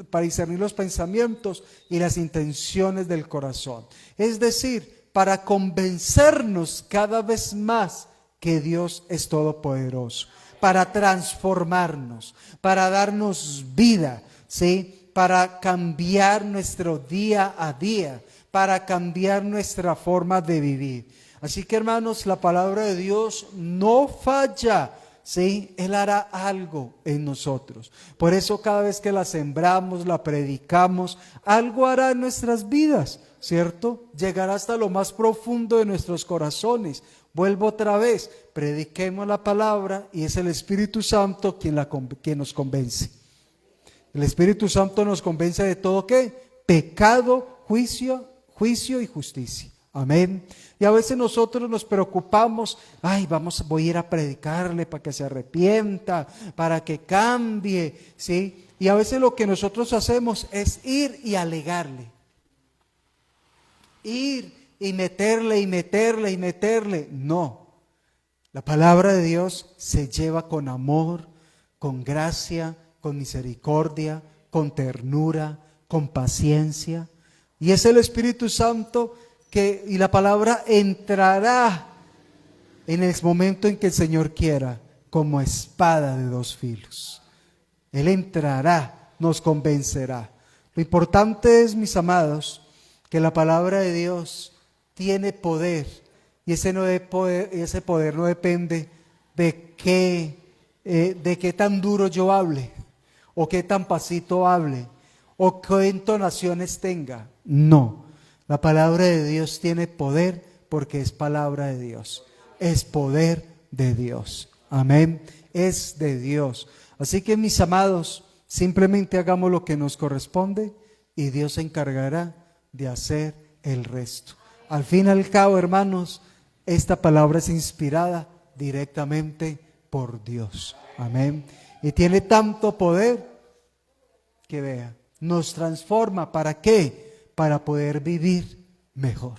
para discernir los pensamientos y las intenciones del corazón. Es decir, para convencernos cada vez más que Dios es todopoderoso, para transformarnos, para darnos vida, ¿sí? Para cambiar nuestro día a día, para cambiar nuestra forma de vivir. Así que, hermanos, la palabra de Dios no falla, ¿sí? Él hará algo en nosotros. Por eso cada vez que la sembramos, la predicamos, algo hará en nuestras vidas, ¿cierto? Llegará hasta lo más profundo de nuestros corazones. Vuelvo otra vez, prediquemos la palabra y es el Espíritu Santo quien nos convence. El Espíritu Santo nos convence de todo ¿qué? Pecado, juicio y justicia. Amén. Y a veces nosotros nos preocupamos, voy a ir a predicarle para que se arrepienta, para que cambie, ¿sí? Y a veces lo que nosotros hacemos es ir y alegarle. Ir y meterle. No. La palabra de Dios se lleva con amor, con gracia, con misericordia, con ternura, con paciencia. Y es el Espíritu Santo y la palabra entrará en el momento en que el Señor quiera, como espada de dos filos. Él entrará, nos convencerá. Lo importante es, mis amados, que la palabra de Dios tiene poder, y ese poder no depende de qué tan duro yo hable, o qué tan pasito hable, o qué entonaciones tenga. No, la palabra de Dios tiene poder porque es palabra de Dios, es poder de Dios. Amén, es de Dios. Así que, mis amados, simplemente hagamos lo que nos corresponde y Dios se encargará de hacer el resto. Al fin y al cabo, hermanos, esta palabra es inspirada directamente por Dios. Amén. Y tiene tanto poder que vea, nos transforma. ¿Para qué? Para poder vivir mejor.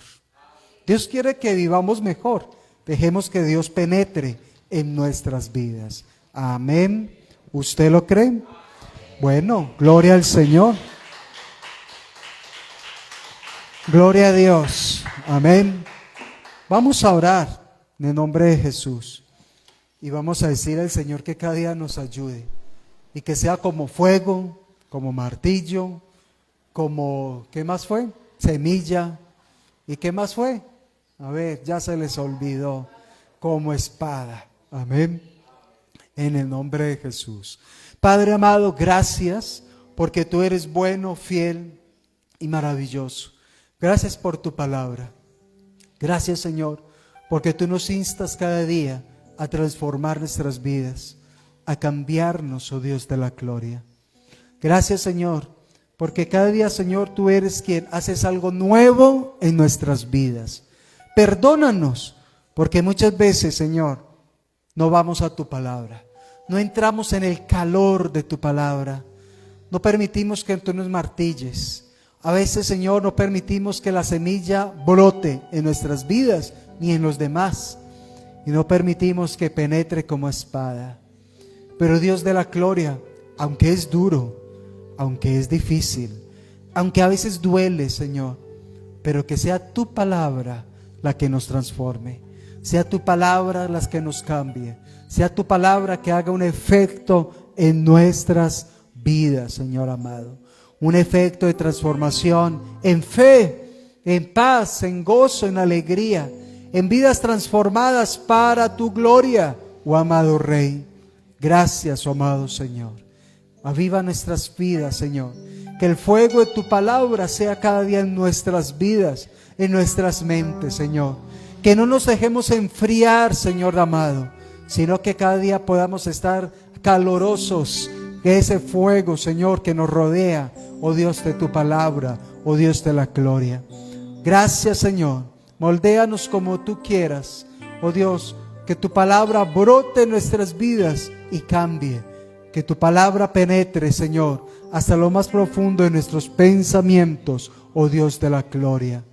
Dios quiere que vivamos mejor. Dejemos que Dios penetre en nuestras vidas. Amén. ¿Usted lo cree? Bueno, gloria al Señor. Gloria a Dios. Amén. Vamos a orar en el nombre de Jesús. Y vamos a decir al Señor que cada día nos ayude. Y que sea como fuego, como martillo, como, ¿qué más fue? Semilla. ¿Y qué más fue? A ver, ya se les olvidó. Como espada. Amén. En el nombre de Jesús. Padre amado, gracias porque tú eres bueno, fiel y maravilloso. Gracias por tu palabra. Gracias, Señor, porque tú nos instas cada día a transformar nuestras vidas, a cambiarnos, oh Dios de la gloria. Gracias, Señor, porque cada día, Señor, tú eres quien haces algo nuevo en nuestras vidas. Perdónanos, porque muchas veces, Señor, no vamos a tu palabra, no entramos en el calor de tu palabra, no permitimos que tú nos martilles. A veces, Señor, no permitimos que la semilla brote en nuestras vidas ni en los demás, y no permitimos que penetre como espada. Pero Dios de la gloria, aunque es duro, aunque es difícil, aunque a veces duele, Señor, pero que sea tu palabra la que nos transforme, sea tu palabra la que nos cambie, sea tu palabra que haga un efecto en nuestras vidas, Señor amado. Un efecto de transformación en fe, en paz, en gozo, en alegría, en vidas transformadas para tu gloria, oh amado Rey. Gracias, oh amado Señor. Aviva nuestras vidas, Señor. Que el fuego de tu palabra sea cada día en nuestras vidas, en nuestras mentes, Señor. Que no nos dejemos enfriar, Señor amado, sino que cada día podamos estar calorosos de ese fuego, Señor, que nos rodea, oh Dios de tu palabra, oh Dios de la gloria. Gracias, Señor. Moldéanos como tú quieras, oh Dios, que tu palabra brote en nuestras vidas y cambie. Que tu palabra penetre, Señor, hasta lo más profundo de nuestros pensamientos, oh Dios de la gloria.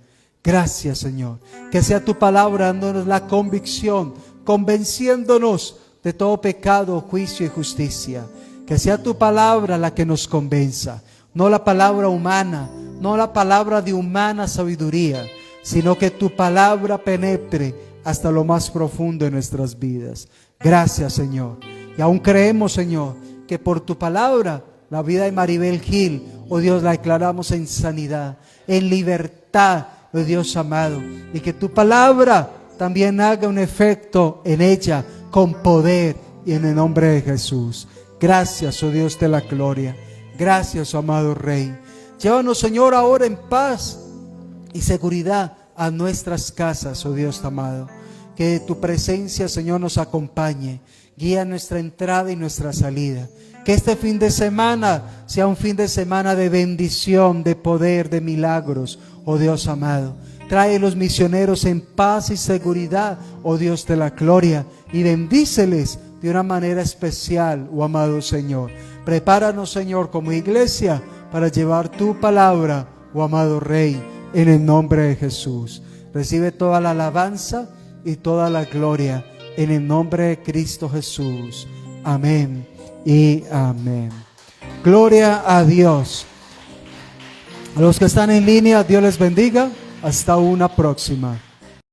Gracias, Señor. Que sea tu palabra dándonos la convicción, convenciéndonos de todo pecado, juicio y justicia. Que sea tu palabra la que nos convenza, no la palabra humana, no la palabra de humana sabiduría, sino que tu palabra penetre hasta lo más profundo de nuestras vidas. Gracias, Señor. Y aún creemos, Señor, que por tu palabra la vida de Maribel Gil, oh Dios, la declaramos en sanidad, en libertad, oh Dios amado, y que tu palabra también haga un efecto en ella con poder y en el nombre de Jesús. Gracias, oh Dios de la gloria. Gracias, oh amado Rey. Llévanos, Señor, ahora en paz y seguridad a nuestras casas, oh Dios amado. Que tu presencia, Señor, nos acompañe. Guía nuestra entrada y nuestra salida. Que este fin de semana sea un fin de semana de bendición, de poder, de milagros, oh Dios amado. Trae los misioneros en paz y seguridad, oh Dios de la gloria, y bendíceles de una manera especial, oh amado Señor. Prepáranos, Señor, como iglesia para llevar tu palabra, oh amado Rey, en el nombre de Jesús. Recibe toda la alabanza y toda la gloria en el nombre de Cristo Jesús. Amén y amén. Gloria a Dios. A los que están en línea, Dios les bendiga. Hasta una próxima.